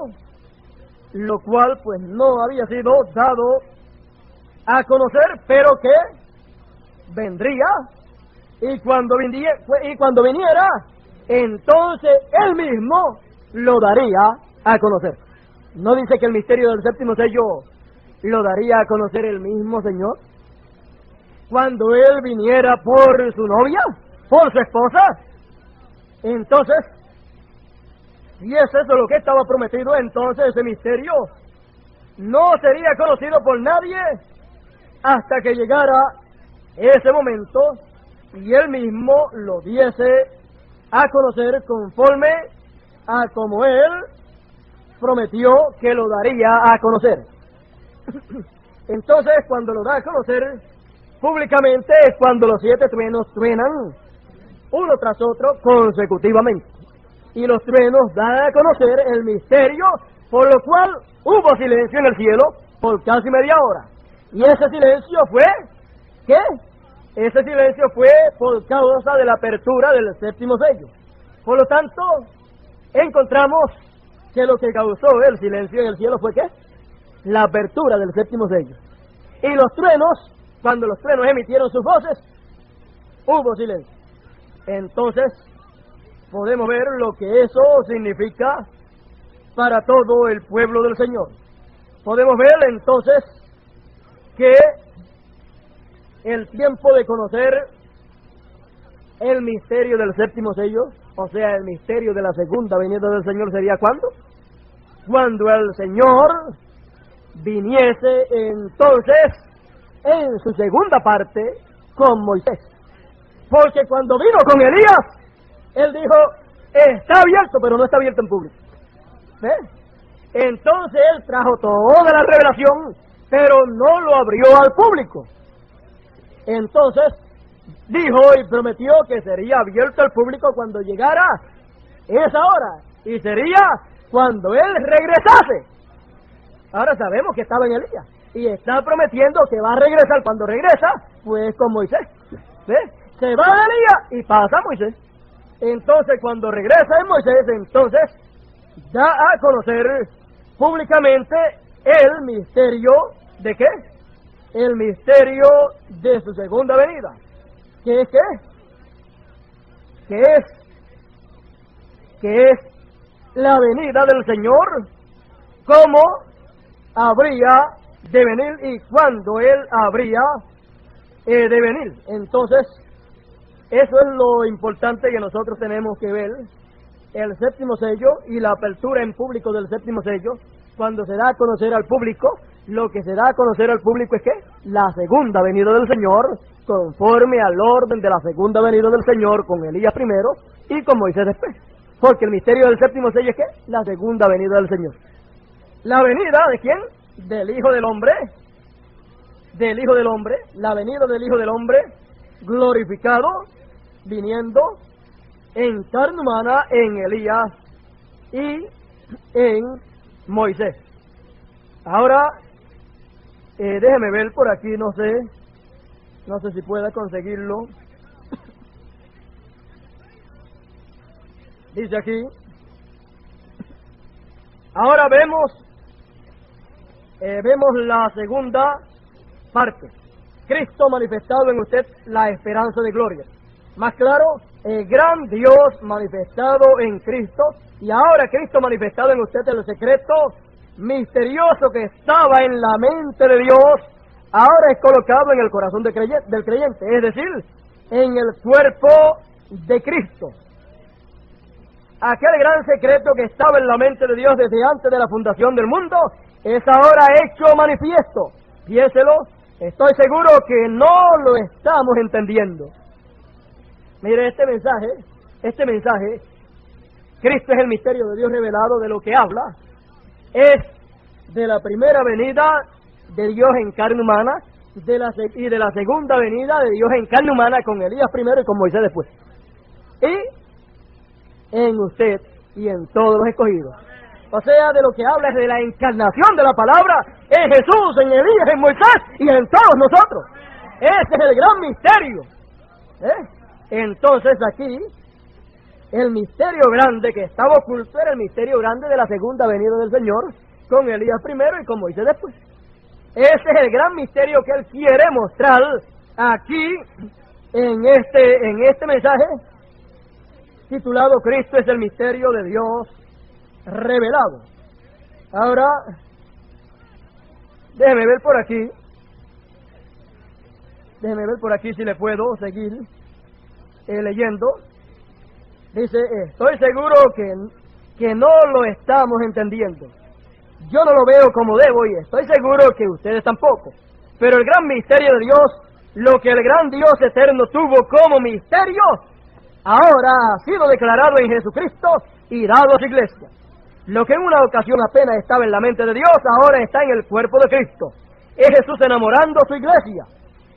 lo cual pues no había sido dado a conocer, pero que vendría, y cuando viniera, entonces él mismo lo daría a conocer. ¿No dice que el misterio del séptimo sello lo daría a conocer el mismo Señor? Cuando él viniera por su novia, por su esposa. Entonces, si es eso lo que estaba prometido, entonces ese misterio no sería conocido por nadie hasta que llegara ese momento y él mismo lo diese a conocer conforme a como él prometió que lo daría a conocer. Entonces, cuando lo da a conocer públicamente es cuando los 7 truenos truenan uno tras otro consecutivamente. Y los truenos dan a conocer el misterio, por lo cual hubo silencio en el cielo por casi media hora. Y ese silencio fue, ¿qué? Ese silencio fue por causa de la apertura del séptimo sello. Por lo tanto, encontramos que lo que causó el silencio en el cielo fue, ¿qué? La apertura del séptimo sello. Y los truenos, cuando los truenos emitieron sus voces, hubo silencio. Entonces, podemos ver lo que eso significa para todo el pueblo del Señor. Podemos ver entonces que el tiempo de conocer el misterio del séptimo sello, o sea, el misterio de la segunda venida del Señor, sería ¿cuándo? Cuando el Señor viniese entonces en su segunda parte con Moisés. Porque cuando vino con Elías, él dijo, está abierto, pero no está abierto en público. ¿Ves? Entonces él trajo toda la revelación, pero no lo abrió al público. Entonces dijo y prometió que sería abierto al público cuando llegara esa hora, y sería cuando él regresase. Ahora sabemos que estaba en Elías, y está prometiendo que va a regresar. Cuando regresa, pues con Moisés. ¿Ves? Se va de Elías y pasa a Moisés. Entonces cuando regresa en Moisés, entonces da a conocer públicamente el misterio ¿de qué? El misterio de su segunda venida. ¿Qué es qué? ¿Qué es la venida del Señor? ¿Cómo habría de venir y cuándo Él habría de venir? Entonces, eso es lo importante que nosotros tenemos que ver. El séptimo sello y la apertura en público del séptimo sello, cuando se da a conocer al público, lo que se da a conocer al público es ¿qué? La segunda venida del Señor, conforme al orden de la segunda venida del Señor con Elías primero y con Moisés después. Porque el misterio del séptimo sello es ¿qué? La segunda venida del Señor. ¿La venida de quién? Del Hijo del Hombre. Del Hijo del Hombre. La venida del Hijo del Hombre glorificado, viniendo en carne humana en Elías y en Moisés. Ahora, déjeme ver por aquí, no sé si pueda conseguirlo. Dice aquí, ahora vemos la segunda parte. Cristo manifestado en usted, la esperanza de gloria. Más claro, el gran Dios manifestado en Cristo, y ahora Cristo manifestado en usted, el secreto misterioso que estaba en la mente de Dios, ahora es colocado en el corazón del creyente, es decir, en el cuerpo de Cristo. Aquel gran secreto que estaba en la mente de Dios desde antes de la fundación del mundo, es ahora hecho manifiesto. Piénselo, estoy seguro que no lo estamos entendiendo. Mire, este mensaje, Cristo es el misterio de Dios revelado, de lo que habla, es de la primera venida de Dios en carne humana, y de la segunda venida de Dios en carne humana con Elías primero y con Moisés después. Y en usted y en todos los escogidos. O sea, de lo que habla es de la encarnación de la palabra en Jesús, en Elías, en Moisés y en todos nosotros. Ese es el gran misterio. Entonces aquí, el misterio grande que estaba oculto era el misterio grande de la segunda venida del Señor con Elías primero y con Moisés después. Ese es el gran misterio que Él quiere mostrar aquí en este mensaje titulado Cristo es el misterio de Dios revelado. Ahora, déjeme ver por aquí si le puedo seguir leyendo. Dice, estoy seguro que no lo estamos entendiendo. Yo no lo veo como debo y estoy seguro que ustedes tampoco. Pero el gran misterio de Dios, lo que el gran Dios eterno tuvo como misterio, ahora ha sido declarado en Jesucristo y dado a su iglesia. Lo que en una ocasión apenas estaba en la mente de Dios, ahora está en el cuerpo de Cristo. Es Jesús enamorando a su iglesia.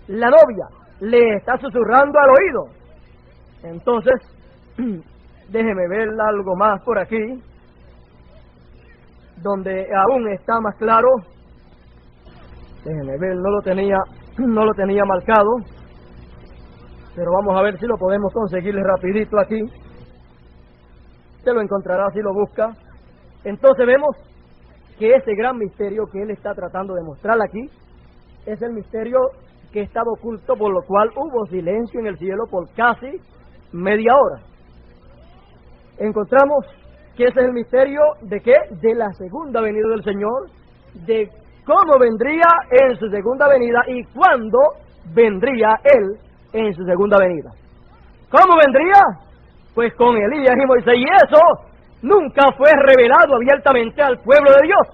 La novia le está susurrando al oído. Entonces, déjeme ver algo más por aquí, donde aún está más claro. Déjeme ver, no lo tenía marcado, pero vamos a ver si lo podemos conseguir rapidito aquí. Usted lo encontrará si lo busca. Entonces vemos que ese gran misterio que él está tratando de mostrar aquí es el misterio que estaba oculto, por lo cual hubo silencio en el cielo por casi media hora. Encontramos que ese es el misterio de ¿qué? De la segunda venida del Señor, de cómo vendría en su segunda venida y cuándo vendría Él en su segunda venida. ¿Cómo vendría? Pues con Elías y Moisés, y eso nunca fue revelado abiertamente al pueblo de Dios.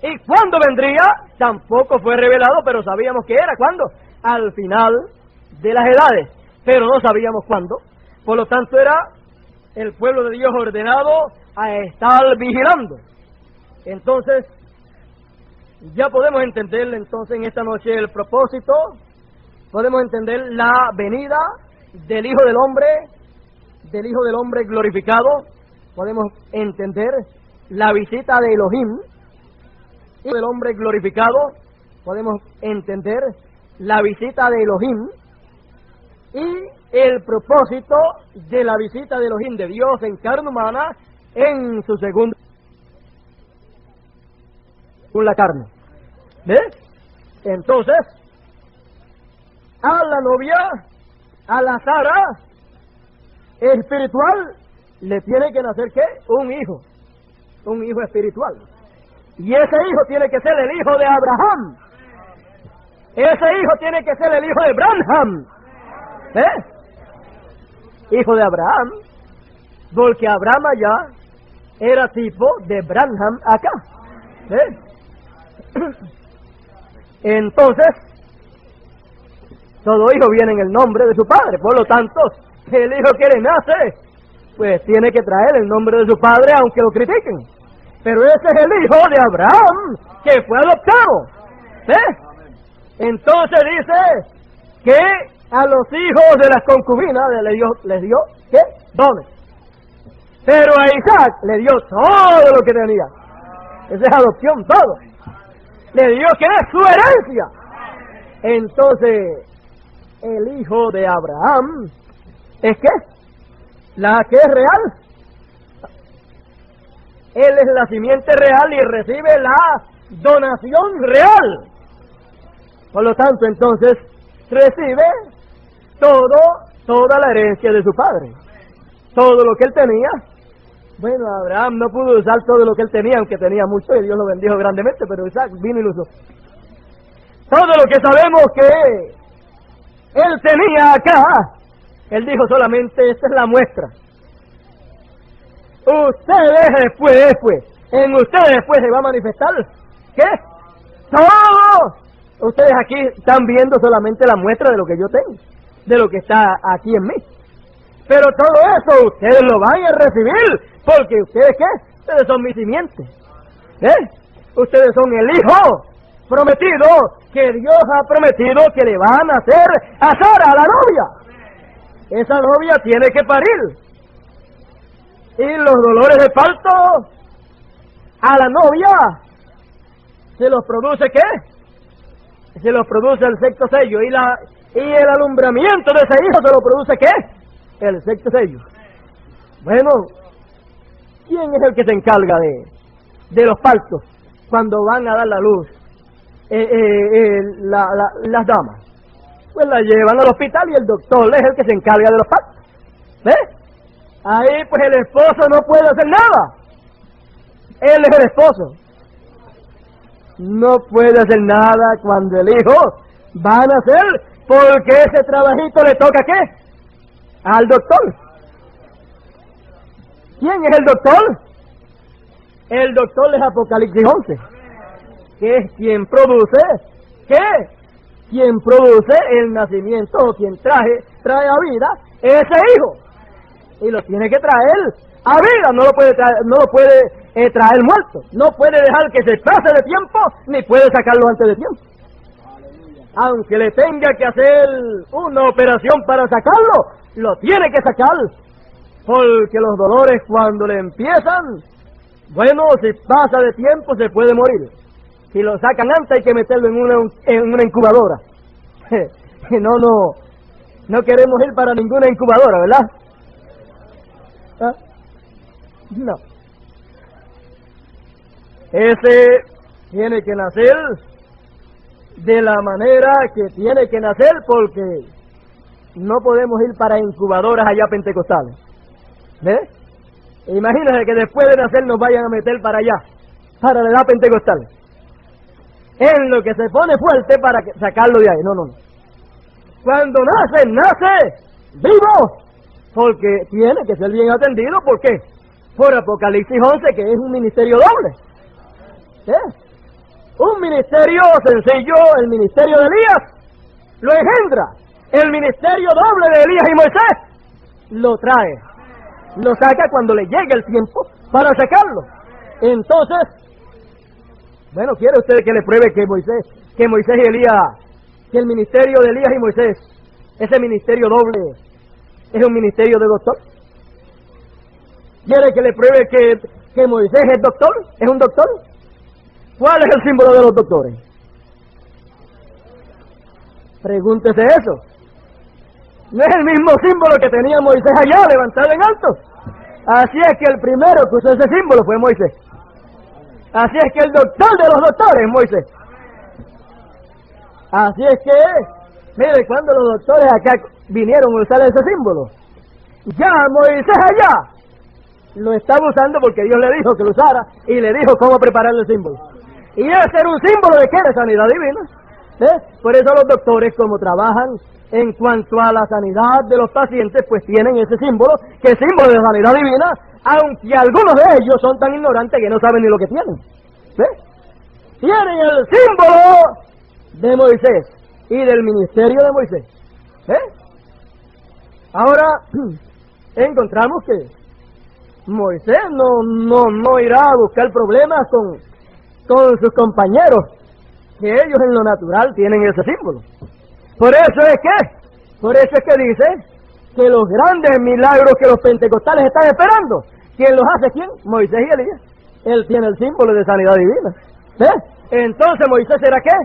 ¿Y cuándo vendría? Tampoco fue revelado, pero sabíamos que era. ¿Cuándo? Al final de las edades, pero no sabíamos cuándo. Por lo tanto, era el pueblo de Dios ordenado a estar vigilando. Entonces, ya podemos entender entonces en esta noche el propósito, podemos entender la venida del Hijo del Hombre glorificado, podemos entender la visita de Elohim, Hijo del Hombre glorificado, podemos entender la visita de Elohim y el propósito de la visita de Elohim, de Dios en carne humana, en su segunda. con la carne. ¿Ve? Entonces, a la novia, a la Sara espiritual, le tiene que nacer ¿qué? Un hijo espiritual. Y ese hijo tiene que ser el hijo de Abraham. Ese hijo tiene que ser el hijo de Branham. Hijo de Abraham, porque Abraham allá era tipo de Branham acá. Entonces, todo hijo viene en el nombre de su padre. Por lo tanto, el hijo que le nace, pues tiene que traer el nombre de su padre, aunque lo critiquen. Pero ese es el hijo de Abraham, que fue adoptado. Entonces dice que a los hijos de las concubinas les dio ¿qué? Dones. Pero a Isaac le dio todo lo que tenía. Esa es adopción, todo. Le dio que es su herencia. Entonces, el hijo de Abraham es ¿qué? La que es real. Él es la simiente real y recibe la donación real. Por lo tanto, entonces, recibe toda la herencia de su padre. Todo lo que él tenía. Bueno, Abraham no pudo usar todo lo que él tenía, aunque tenía mucho, y Dios lo bendijo grandemente, pero Isaac vino y lo usó. Todo lo que sabemos que él tenía acá, él dijo solamente, esta es la muestra. Ustedes después, en ustedes después se va a manifestar, ¿qué? Todo. Ustedes aquí están viendo solamente la muestra de lo que yo tengo, de lo que está aquí en mí. Pero todo eso ustedes lo van a recibir, porque ustedes ¿qué? Ustedes son mi simiente. Ustedes son el hijo prometido, que Dios ha prometido que le van a hacer a Sara, a la novia. Esa novia tiene que parir. Y los dolores de parto a la novia se los produce ¿qué? Se los produce el sexto sello. Y el alumbramiento de ese hijo se lo produce ¿qué? El sexto sello. Bueno, ¿quién es el que se encarga de los partos cuando van a dar la luz? Las damas. Pues la llevan al hospital y el doctor es el que se encarga de los partos. ¿Ves? Ahí pues el esposo no puede hacer nada. Él es el esposo. No puede hacer nada cuando el hijo va a nacer, porque ese trabajito le toca ¿qué? Al doctor. ¿Quién es el doctor? El doctor es Apocalipsis 11, que es quien produce ¿qué? Quien produce el nacimiento, o quien trae a vida ese hijo. Y lo tiene que traer a vida, no lo puede traer muerto. No puede dejar que se pase de tiempo, ni puede sacarlo antes de tiempo. Aunque le tenga que hacer una operación para sacarlo, lo tiene que sacar. Porque los dolores cuando le empiezan, bueno, si pasa de tiempo se puede morir. Si lo sacan antes hay que meterlo en una incubadora. No queremos ir para ninguna incubadora, ¿verdad? ¿Ah? No. Ese tiene que nacer de la manera que tiene que nacer, porque no podemos ir para incubadoras allá pentecostales. ¿Ves? Imagínense que después de nacer nos vayan a meter para allá, para la edad pentecostal. En lo que se pone fuerte para sacarlo de ahí. No. Cuando nace vivo, porque tiene que ser bien atendido. ¿Por qué? Por Apocalipsis 11, que es un ministerio doble. Un ministerio sencillo, el ministerio de Elías, lo engendra. El ministerio doble de Elías y Moisés lo trae. Lo saca cuando le llegue el tiempo para sacarlo. Entonces, bueno, ¿quiere usted que le pruebe que Moisés y Elías, que el ministerio de Elías y Moisés, ese ministerio doble, es un ministerio de doctor? ¿Quiere que le pruebe que Moisés es doctor? ¿Es un doctor? ¿Cuál es el símbolo de los doctores? Pregúntese eso. No es el mismo símbolo que tenía Moisés allá, levantado en alto. Así es que el primero que usó ese símbolo fue Moisés. Así es que el doctor de los doctores, Moisés. Así es que, mire, cuando los doctores acá vinieron a usar ese símbolo, ya Moisés allá lo estaba usando porque Dios le dijo que lo usara y le dijo cómo preparar el símbolo. Y ese era un símbolo de ¿qué? De sanidad divina. Por eso los doctores, como trabajan en cuanto a la sanidad de los pacientes, pues tienen ese símbolo, que es símbolo de sanidad divina, aunque algunos de ellos son tan ignorantes que no saben ni lo que tienen. Tienen el símbolo de Moisés y del ministerio de Moisés. Ahora encontramos que Moisés no irá a buscar problemas con sus compañeros, que ellos en lo natural tienen ese símbolo. Por eso es que dice que los grandes milagros que los pentecostales están esperando, ¿quién los hace? ¿Quién? Moisés y Elías. Él tiene el símbolo de sanidad divina. Entonces Moisés era ¿qué?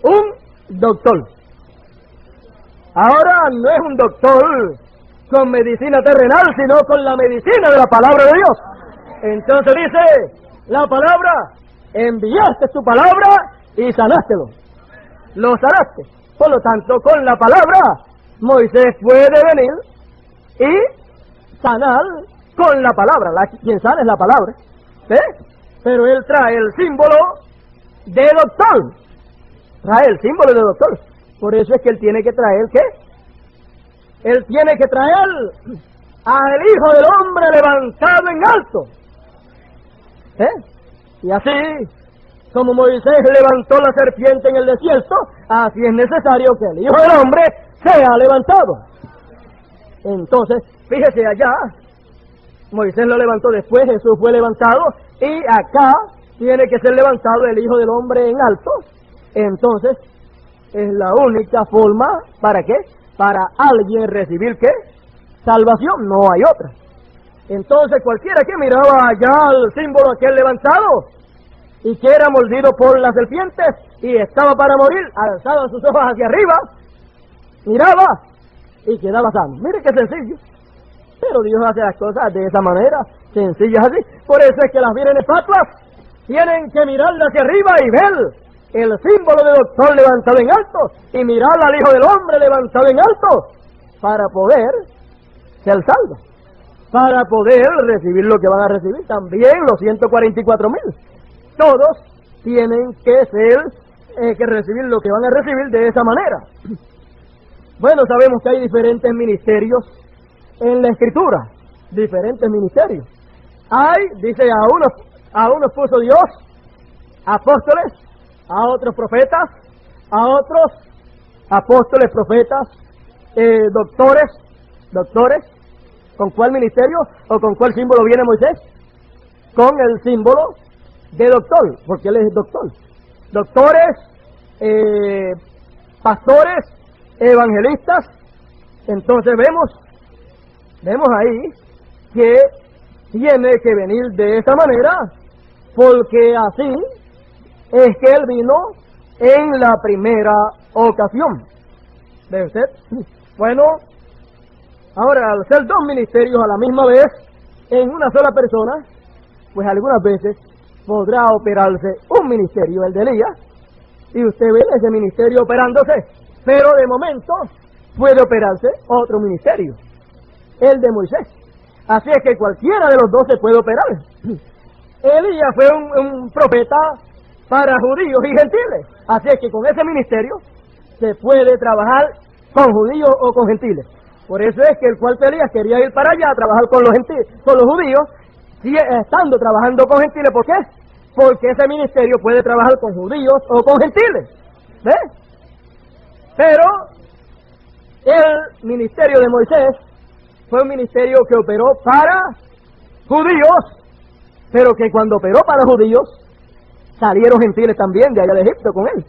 Un doctor. Ahora no es un doctor con medicina terrenal, sino con la medicina de la palabra de Dios. Entonces dice la palabra, enviaste tu palabra y sanástelo. Lo sanaste. Por lo tanto, con la palabra, Moisés puede venir y sanar con la palabra. Quien sana es la palabra. Pero él trae el símbolo de doctor. Trae el símbolo de doctor. Por eso es que él tiene que traer ¿qué? Él tiene que traer al Hijo del Hombre levantado en alto. Y así como Moisés levantó la serpiente en el desierto, así es necesario que el Hijo del Hombre sea levantado. Entonces, fíjese allá, Moisés lo levantó después, Jesús fue levantado, y acá tiene que ser levantado el Hijo del Hombre en alto. Entonces, es la única forma, ¿para qué? Para alguien recibir ¿qué? Salvación, no hay otra. Entonces, cualquiera que miraba allá el símbolo aquel levantado, y que era mordido por las serpientes y estaba para morir, alzaba sus ojos hacia arriba, miraba y quedaba sano. Mire qué sencillo. Pero Dios hace las cosas de esa manera, sencillas así. Por eso es que las vírgenes fatuas tienen que mirar hacia arriba y ver el símbolo de doctor levantado en alto y mirar al Hijo del Hombre levantado en alto para poder ser salvos, para poder recibir lo que van a recibir. También los 144,000. Todos tienen que recibir lo que van a recibir de esa manera. Bueno, sabemos que hay diferentes ministerios en la Escritura, diferentes ministerios. Dice, a unos puso Dios apóstoles, a otros profetas, a otros apóstoles, profetas, doctores. ¿Con cuál ministerio o con cuál símbolo viene Moisés? Con el símbolo de doctor, porque él es doctor. Doctores, pastores, evangelistas. Entonces vemos ahí que tiene que venir de esa manera, porque así es que él vino en la primera ocasión. ¿Ve usted? Bueno, ahora al ser dos ministerios a la misma vez en una sola persona, pues algunas veces podrá operarse un ministerio, el de Elías, y usted ve ese ministerio operándose, pero de momento puede operarse otro ministerio, el de Moisés. Así es que cualquiera de los dos se puede operar. Elías fue un profeta para judíos y gentiles, así es que con ese ministerio se puede trabajar con judíos o con gentiles. Por eso es que el cuarto Elías quería ir para allá a trabajar con los judíos, sigue estando trabajando con gentiles. ¿Por qué? Porque ese ministerio puede trabajar con judíos o con gentiles. Pero el ministerio de Moisés fue un ministerio que operó para judíos, pero que cuando operó para judíos, salieron gentiles también de allá de Egipto con él.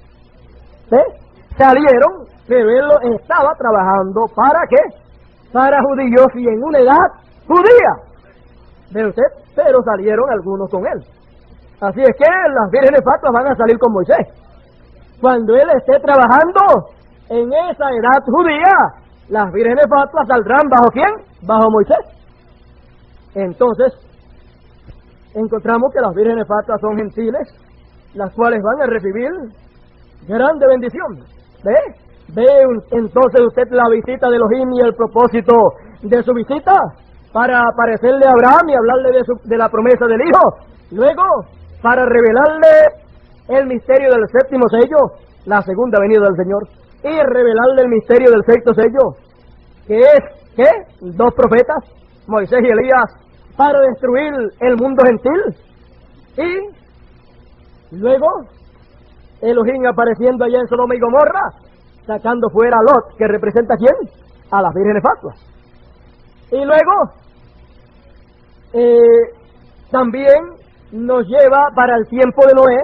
Salieron, pero él estaba trabajando ¿para qué? Para judíos y en una edad judía. ¿Ve usted? Pero salieron algunos con él. Así es que las vírgenes fatuas van a salir con Moisés. Cuando él esté trabajando en esa edad judía, las vírgenes fatuas saldrán ¿bajo quién? Bajo Moisés. Entonces, encontramos que las vírgenes fatuas son gentiles, las cuales van a recibir grande bendición. ¿Ve? Entonces usted la visita de Elohim y el propósito de su visita para aparecerle a Abraham y hablarle de la promesa del Hijo. Luego, para revelarle el misterio del séptimo sello, la segunda venida del Señor, y revelarle el misterio del sexto sello, que es, ¿qué? 2 profetas, Moisés y Elías, para destruir el mundo gentil. Y luego, Elohim apareciendo allá en Sodoma y Gomorra, sacando fuera a Lot, que representa ¿a quién? A las vírgenes fatuas. Y luego, también nos lleva para el tiempo de Noé,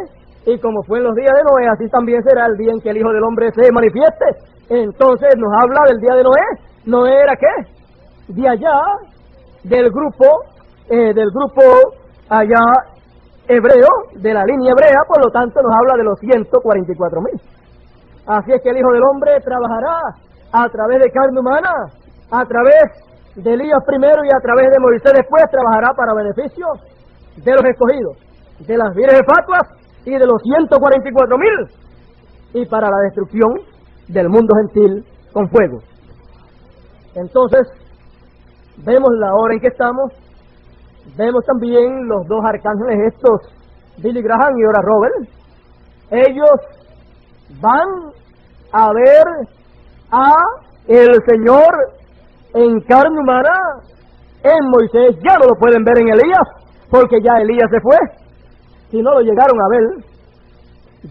y como fue en los días de Noé, así también será el día en que el Hijo del Hombre se manifieste. Entonces nos habla del día de Noé. ¿Noé era qué? De allá, del grupo allá hebreo, de la línea hebrea, por lo tanto nos habla de los 144,000. Así es que el Hijo del Hombre trabajará a través de carne humana, a través de Elías primero y a través de Moisés después, trabajará para beneficio de los escogidos, de las vírgenes fatuas y de los 144,000, y para la destrucción del mundo gentil con fuego. Entonces, vemos la hora en que estamos, vemos también los 2 arcángeles estos, Billy Graham y Oral Roberts. Ellos van a ver a el Señor en carne humana en Moisés. Ya no lo pueden ver en Elías, porque ya Elías se fue. Si no lo llegaron a ver,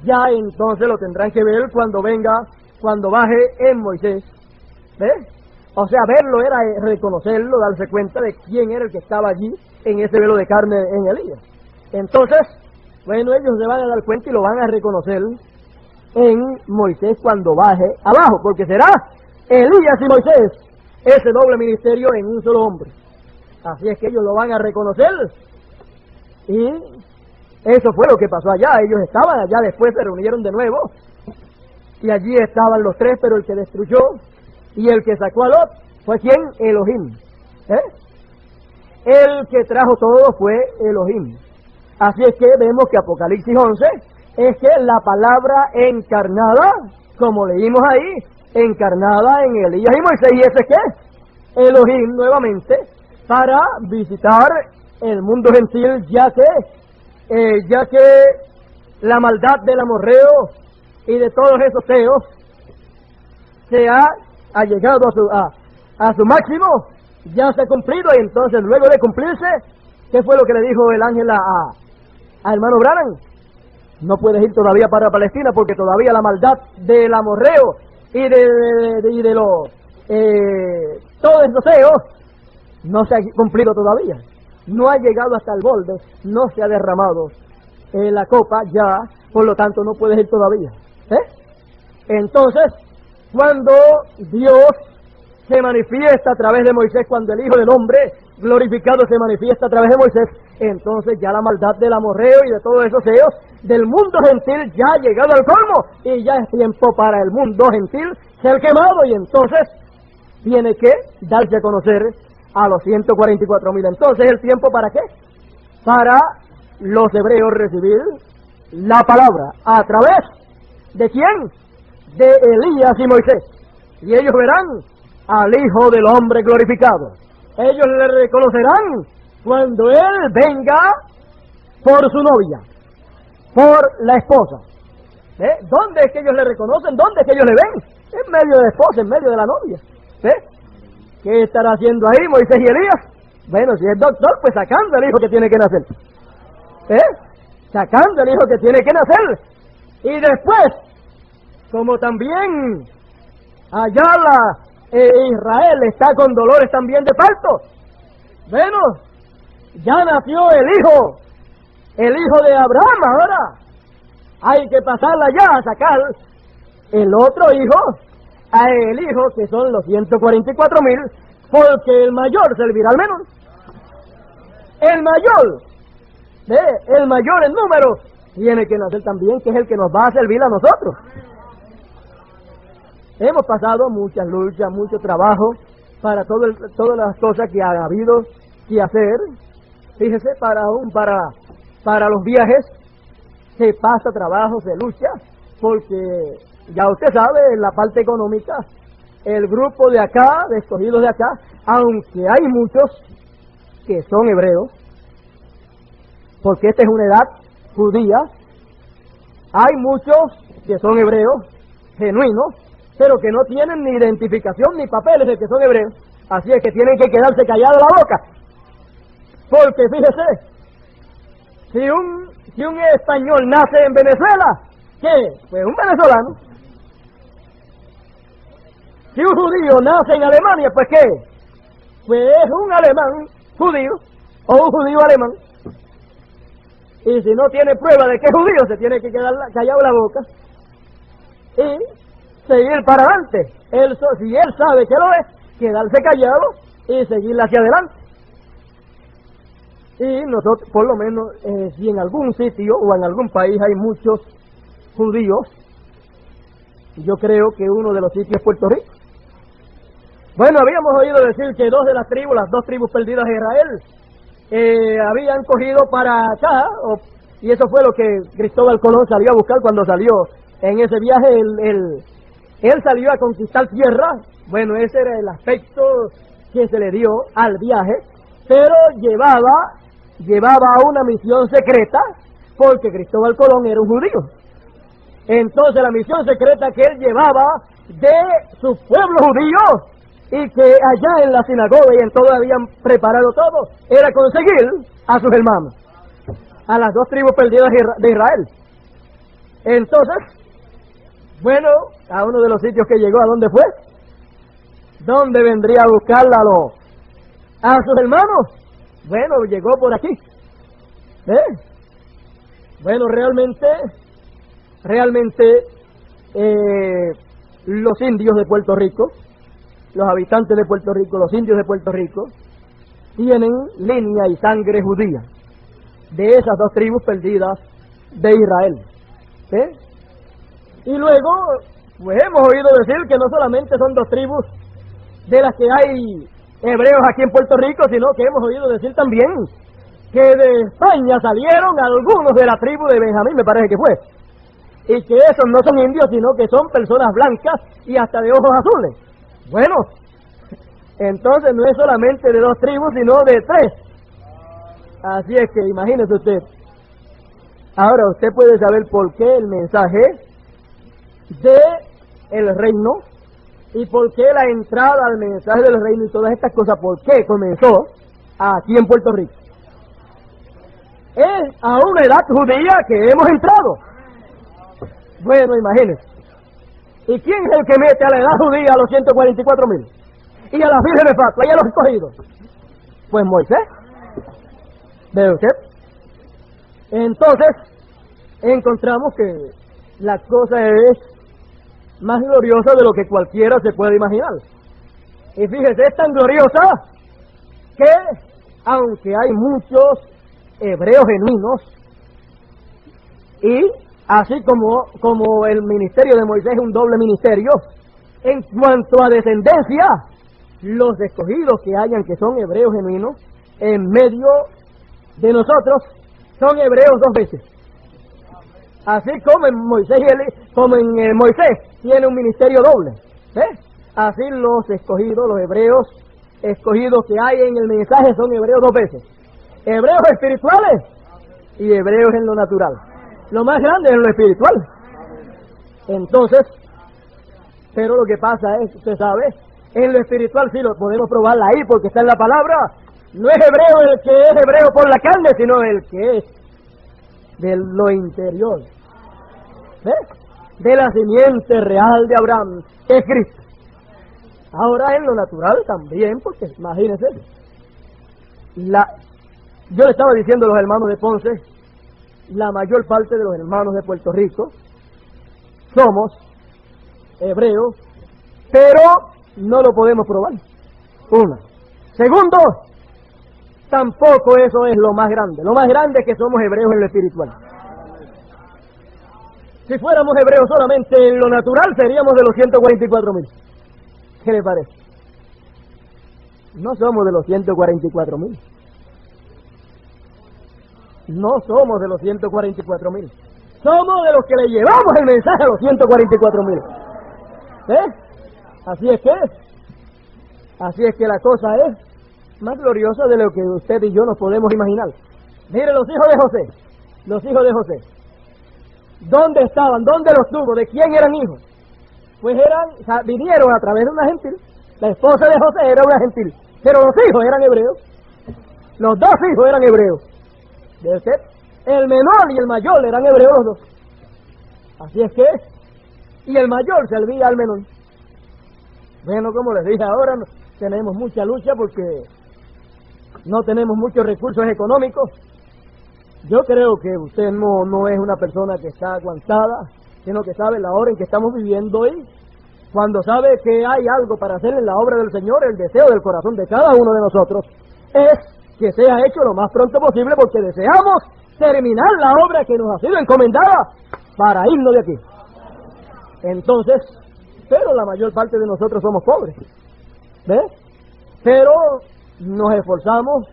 ya entonces lo tendrán que ver cuando baje en Moisés. ¿Ves? O sea, verlo era reconocerlo, darse cuenta de quién era el que estaba allí en ese velo de carne en Elías. Entonces, bueno, ellos se van a dar cuenta y lo van a reconocer en Moisés cuando baje abajo, porque será Elías y Moisés, ese doble ministerio en un solo hombre. Así es que ellos lo van a reconocer, y eso fue lo que pasó allá. Ellos estaban allá, después se reunieron de nuevo, y allí estaban los 3, pero el que destruyó y el que sacó a Lot fue ¿quién? Elohim. El que trajo todo fue Elohim. Así es que vemos que Apocalipsis 11 es que la palabra encarnada, como leímos ahí, encarnada en Elías y Moisés, y ese que Elohim nuevamente para visitar el mundo gentil, ya que la maldad del amorreo y de todos esos feos se ha llegado a su máximo, ya se ha cumplido. Y entonces, luego de cumplirse, ¿qué fue lo que le dijo el ángel a hermano Branham? No puedes ir todavía para Palestina, porque todavía la maldad del amorreo y de los todos esos feos no se ha cumplido todavía, no ha llegado hasta el borde, no se ha derramado la copa ya, por lo tanto no puedes ir todavía. Entonces, cuando Dios se manifiesta a través de Moisés, cuando el Hijo del Hombre glorificado se manifiesta a través de Moisés, entonces ya la maldad del amorreo y de todos esos feos del mundo gentil ya ha llegado al colmo, y ya es tiempo para el mundo gentil ser quemado, y entonces tiene que darse a conocer a los 144,000. Entonces, ¿el tiempo para qué? Para los hebreos recibir la palabra. ¿A través de quién? De Elías y Moisés. Y ellos verán al Hijo del Hombre glorificado. Ellos le reconocerán cuando Él venga por su novia, por la esposa. ¿Dónde es que ellos le reconocen? ¿Dónde es que ellos le ven? En medio de la esposa, en medio de la novia. ¿Qué estará haciendo ahí Moisés y Elías? Bueno, si es doctor, pues sacando al hijo que tiene que nacer. Sacando al hijo que tiene que nacer. Y después, como también allá Israel está con dolores también de parto, bueno, ya nació el hijo de Abraham. Ahora hay que pasarla ya a sacar el otro hijo, a el hijo que son los 144,000, porque el mayor servirá al menor. El mayor en número tiene que nacer también, que es el que nos va a servir a nosotros. Hemos pasado muchas luchas, mucho trabajo para todas las cosas que ha habido que hacer, Fíjese, para los viajes se pasa trabajo, se lucha, porque ya usted sabe, en la parte económica, el grupo de acá, de escogidos de acá, aunque hay muchos que son hebreos, porque esta es una edad judía, hay muchos que son hebreos, genuinos, pero que no tienen ni identificación ni papeles de que son hebreos, así es que tienen que quedarse callados la boca, porque fíjese, si un español nace en Venezuela, ¿qué? Pues un venezolano. Si un judío nace en Alemania, pues ¿qué? Pues es un alemán judío o un judío alemán. Y si no tiene prueba de que es judío, se tiene que quedar callado la boca y seguir para adelante. Si él sabe que lo es, quedarse callado y seguir hacia adelante. Y nosotros, por lo menos, si en algún sitio o en algún país hay muchos judíos, yo creo que uno de los sitios es Puerto Rico. Bueno, habíamos oído decir que las dos tribus perdidas de Israel, habían cogido para acá, y eso fue lo que Cristóbal Colón salió a buscar cuando salió en ese viaje. Él salió a conquistar tierra. Bueno, ese era el aspecto que se le dio al viaje, pero llevaba una misión secreta, porque Cristóbal Colón era un judío. Entonces la misión secreta que él llevaba de su pueblo judío, y que allá en la sinagoga y en todo habían preparado todo, era conseguir a sus hermanos, a las dos tribus perdidas de Israel. Entonces, bueno, a uno de los sitios que llegó, ¿a dónde fue? ¿Dónde vendría a buscarla a sus hermanos? Bueno, llegó por aquí. Bueno, realmente, los indios de Puerto Rico, los habitantes de Puerto Rico, los indios de Puerto Rico, tienen línea y sangre judía de esas dos tribus perdidas de Israel. Y luego, pues hemos oído decir que no solamente son dos tribus de las que hay hebreos aquí en Puerto Rico, sino que hemos oído decir también que de España salieron algunos de la tribu de Benjamín, me parece que fue, y que esos no son indios, sino que son personas blancas y hasta de ojos azules. Bueno, entonces no es solamente de dos tribus, sino de tres. Así es que imagínese usted. Ahora usted puede saber por qué el mensaje de el reino y por qué la entrada al mensaje del reino y todas estas cosas, por qué comenzó aquí en Puerto Rico. Es a una edad judía que hemos entrado. Bueno, imagínese. ¿Y quién es el que mete a la edad judía a los 144,000? Y a las vírgenes fatuas, y a los escogidos. Pues Moisés. ¿Ve usted? Entonces, encontramos que la cosa es más gloriosa de lo que cualquiera se puede imaginar. Y fíjese, es tan gloriosa que, aunque hay muchos hebreos genuinos, y así como el ministerio de Moisés es un doble ministerio, en cuanto a descendencia, los escogidos que hayan que son hebreos genuinos, en medio de nosotros, son hebreos dos veces. Así como en Moisés tiene un ministerio doble. Así los escogidos, los hebreos escogidos que hay en el mensaje son hebreos dos veces. Hebreos espirituales y hebreos en lo natural. Lo más grande es en lo espiritual. Entonces, pero lo que pasa es, usted sabe, en lo espiritual sí lo podemos probarla ahí porque está en la palabra. No es hebreo el que es hebreo por la carne, sino el que es de lo interior. De la simiente real de Abraham, que es Cristo. Ahora en lo natural también, porque imagínense, yo le estaba diciendo a los hermanos de Ponce, la mayor parte de los hermanos de Puerto Rico somos hebreos, pero no lo podemos probar. Una. Segundo, tampoco eso es lo más grande. Lo más grande es que somos hebreos en lo espiritual. Si fuéramos hebreos solamente en lo natural, seríamos de los 144,000. ¿Qué le parece? No somos de los 144,000. No somos de los 144,000. Somos de los que le llevamos el mensaje a los 144,000. Así es que la cosa es más gloriosa de lo que usted y yo nos podemos imaginar. Mire, los hijos de José, ¿dónde estaban? ¿Dónde los tuvo? ¿De quién eran hijos? Pues vinieron a través de una gentil. La esposa de José era una gentil, pero los hijos eran hebreos. Los dos hijos eran hebreos. ¿De usted? El menor y el mayor eran hebreos los dos. Así es que, y el mayor servía al menor. Bueno, como les dije ahora, tenemos mucha lucha porque no tenemos muchos recursos económicos. Yo creo que usted no es una persona que está aguantada, sino que sabe la hora en que estamos viviendo hoy. Cuando sabe que hay algo para hacer en la obra del Señor, el deseo del corazón de cada uno de nosotros es que sea hecho lo más pronto posible, porque deseamos terminar la obra que nos ha sido encomendada para irnos de aquí. Entonces, pero la mayor parte de nosotros somos pobres, ¿ves? Pero nos esforzamos.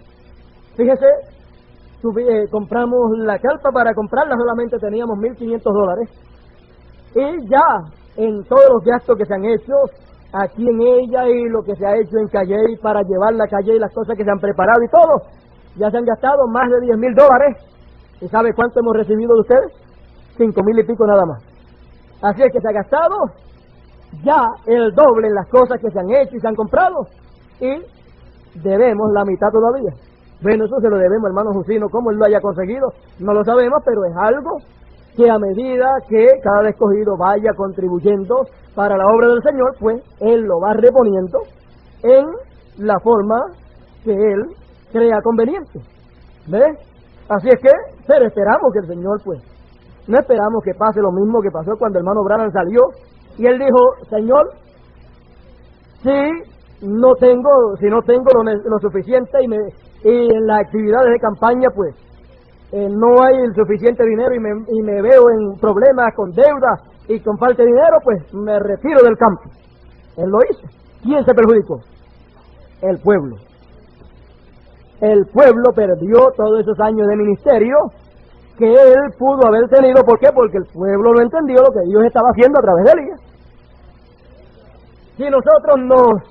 Fíjese, compramos la carpa. Para comprarla solamente teníamos $1,500, y ya en todos los gastos que se han hecho aquí en ella y lo que se ha hecho en Calley para llevar la Calley, las cosas que se han preparado y todo, ya se han gastado más de $10,000. ¿Y sabe cuánto hemos recibido de ustedes? 5,000 y pico nada más. Así es que se ha gastado ya el doble en las cosas que se han hecho y se han comprado, y debemos la mitad todavía. Bueno, eso se lo debemos, hermano Jusino. ¿Cómo él lo haya conseguido? No lo sabemos, pero es algo que a medida que cada escogido vaya contribuyendo para la obra del Señor, pues él lo va reponiendo en la forma que él crea conveniente. ¿Ves? Así es que, pero esperamos que el Señor, pues, no esperamos que pase lo mismo que pasó cuando el hermano Branham salió y él dijo: Señor, si no tengo lo suficiente y en las actividades de campaña, pues, no hay el suficiente dinero y me veo en problemas con deuda y con falta de dinero, pues me retiro del campo. Él lo hizo. ¿Quién se perjudicó? El pueblo. El pueblo perdió todos esos años de ministerio que él pudo haber tenido. ¿Por qué? Porque el pueblo no entendió lo que Dios estaba haciendo a través de Elías. Si nosotros nos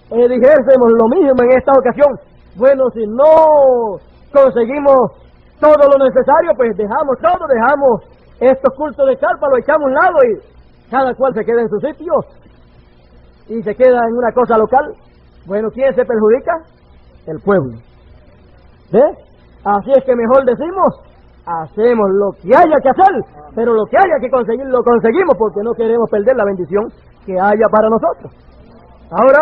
dijésemos lo mismo en esta ocasión, bueno, si no conseguimos todo lo necesario, pues dejamos todo, dejamos estos cultos de carpa, lo echamos a un lado y cada cual se queda en su sitio y se queda en una cosa local. Bueno, ¿quién se perjudica? El pueblo. ¿Ves? Así es que mejor decimos: hacemos lo que haya que hacer, pero lo que haya que conseguir, lo conseguimos, porque no queremos perder la bendición que haya para nosotros. Ahora,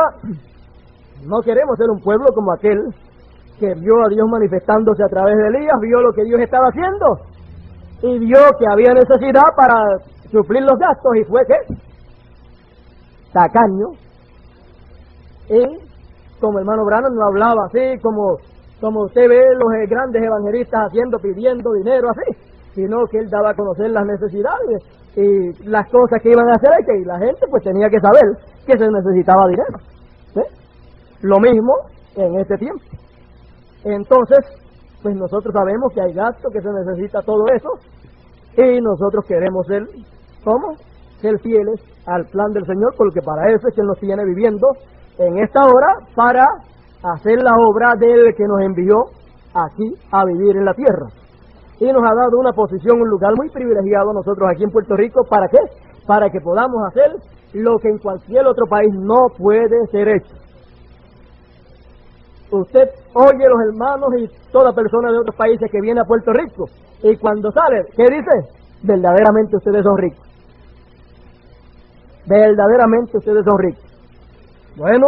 no queremos ser un pueblo como aquel que vio a Dios manifestándose a través de Elías, vio lo que Dios estaba haciendo y vio que había necesidad para suplir los gastos, y fue ¿qué? Tacaño. Y como el hermano Branham no hablaba así como usted ve los grandes evangelistas haciendo, pidiendo dinero así, sino que él daba a conocer las necesidades y las cosas que iban a hacer, y la gente pues tenía que saber que se necesitaba dinero. ¿Sí? Lo mismo en este tiempo. Entonces, pues nosotros sabemos que hay gasto, que se necesita todo eso, y nosotros queremos ser, ¿cómo? Ser fieles al plan del Señor, porque para eso es que Él nos tiene viviendo en esta hora, para hacer la obra del que nos envió aquí a vivir en la tierra. Y nos ha dado una posición, un lugar muy privilegiado a nosotros aquí en Puerto Rico. ¿Para qué? Para que podamos hacer lo que en cualquier otro país no puede ser hecho. Usted oye los hermanos y toda persona de otros países que viene a Puerto Rico, y cuando sale, ¿qué dice? Verdaderamente ustedes son ricos. Verdaderamente ustedes son ricos. Bueno,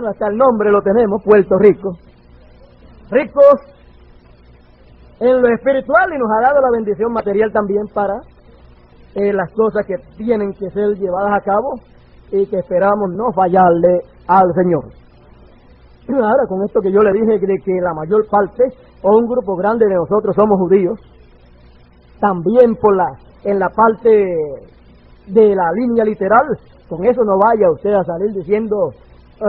hasta el nombre lo tenemos, Puerto Rico. Ricos en lo espiritual, y nos ha dado la bendición material también para las cosas que tienen que ser llevadas a cabo y que esperamos no fallarle al Señor. Ahora, con esto que yo le dije de que la mayor parte o un grupo grande de nosotros somos judíos, también en la parte de la línea literal, con eso no vaya usted a salir diciendo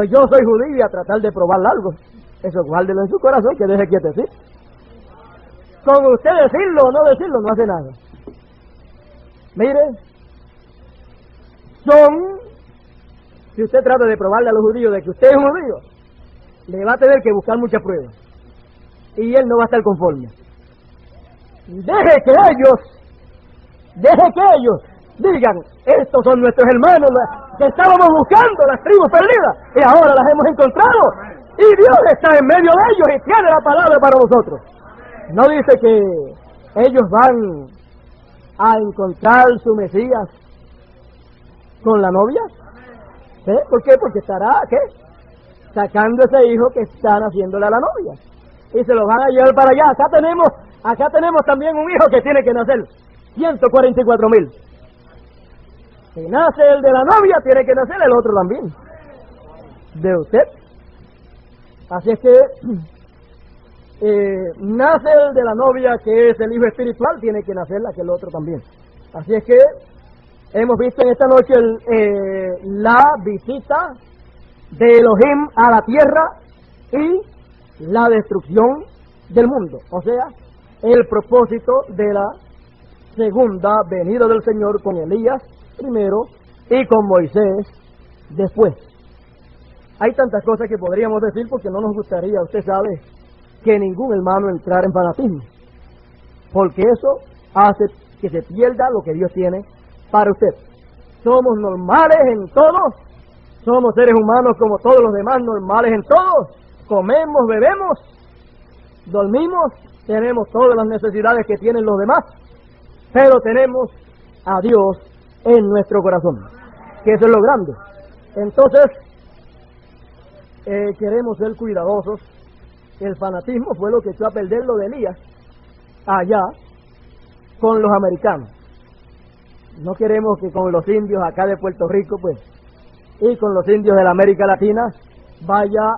yo soy judío y a tratar de probar algo. Eso guárdelo en su corazón, que deje quietecito. con usted decirlo o no decirlo, no hace nada. Mire, si usted trata de probarle a los judíos de que usted es un judío, le va a tener que buscar muchas pruebas. Y él no va a estar conforme. Deje que ellos digan, estos son nuestros hermanos que estábamos buscando, las tribus perdidas, y ahora las hemos encontrado. Y Dios está en medio de ellos y tiene la palabra para nosotros. No dice que ellos van a encontrar su Mesías con la novia. ¿Sí? ¿Por qué? Porque estará, ¿qué? Sacando ese hijo que están haciéndole a la novia. Y se lo van a llevar para allá. Acá tenemos también un hijo que tiene que nacer. 144,000. Si nace el de la novia, tiene que nacer el otro también. De usted. Así es que nace el de la novia, que es el hijo espiritual, tiene que nacer aquel otro también. Así es que hemos visto en esta noche la visita de Elohim a la tierra y la destrucción del mundo. O sea, el propósito de la segunda venida del Señor con Elías primero y con Moisés después. Hay tantas cosas que podríamos decir porque no nos gustaría, usted sabe, que ningún hermano entrara en fanatismo, porque eso hace que se pierda lo que Dios tiene para usted. Somos normales en todo, somos seres humanos como todos los demás, normales en todo, comemos, bebemos, dormimos, tenemos todas las necesidades que tienen los demás, pero tenemos a Dios en nuestro corazón, que eso es lo grande. Entonces, queremos ser cuidadosos. El fanatismo fue lo que echó a perder lo de Elías allá con los americanos. No queremos que con los indios acá de Puerto Rico, pues, y con los indios de la América Latina vaya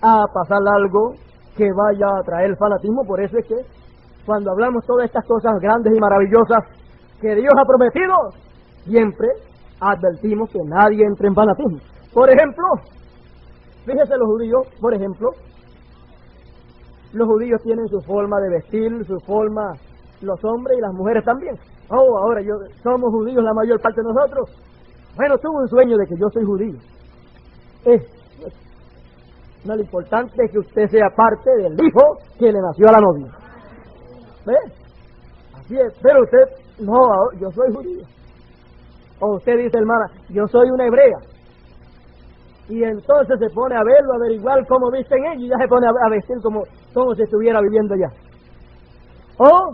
a pasar algo que vaya a traer fanatismo. Por eso es que cuando hablamos todas estas cosas grandes y maravillosas que Dios ha prometido, siempre advertimos que nadie entre en fanatismo. Por ejemplo, fíjese los judíos, por ejemplo, los judíos tienen su forma de vestir, su forma, los hombres y las mujeres también. Oh, ahora somos judíos la mayor parte de nosotros. Bueno, tuve un sueño de que yo soy judío. No, lo importante es que usted sea parte del hijo que le nació a la novia. ¿Ve? Así es, pero usted, no, yo soy judío. O usted dice, hermana, yo soy una hebrea. Y entonces se pone a verlo, a averiguar cómo visten ellos, y ya se pone a vestir como si estuviera viviendo allá. O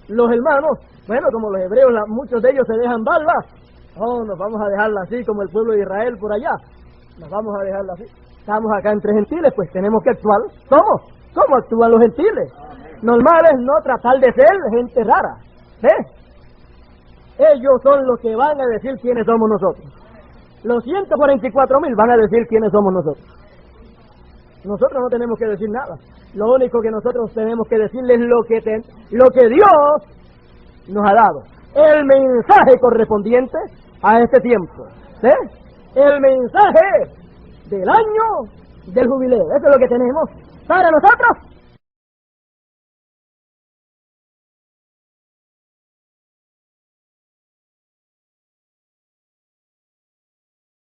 los hermanos, bueno, como los hebreos, muchos de ellos se dejan barba. Oh, nos vamos a dejarla así como el pueblo de Israel por allá. Nos vamos a dejarla así. Estamos acá entre gentiles, pues tenemos que actuar. ¿Cómo actúan los gentiles? Normal es no tratar de ser gente rara. Ellos son los que van a decir quiénes somos nosotros. Los 144,000 van a decir quiénes somos nosotros. Nosotros no tenemos que decir nada. Lo único que nosotros tenemos que decirles es lo que Dios nos ha dado. El mensaje correspondiente a este tiempo. El mensaje del año del jubileo. Eso es lo que tenemos para nosotros.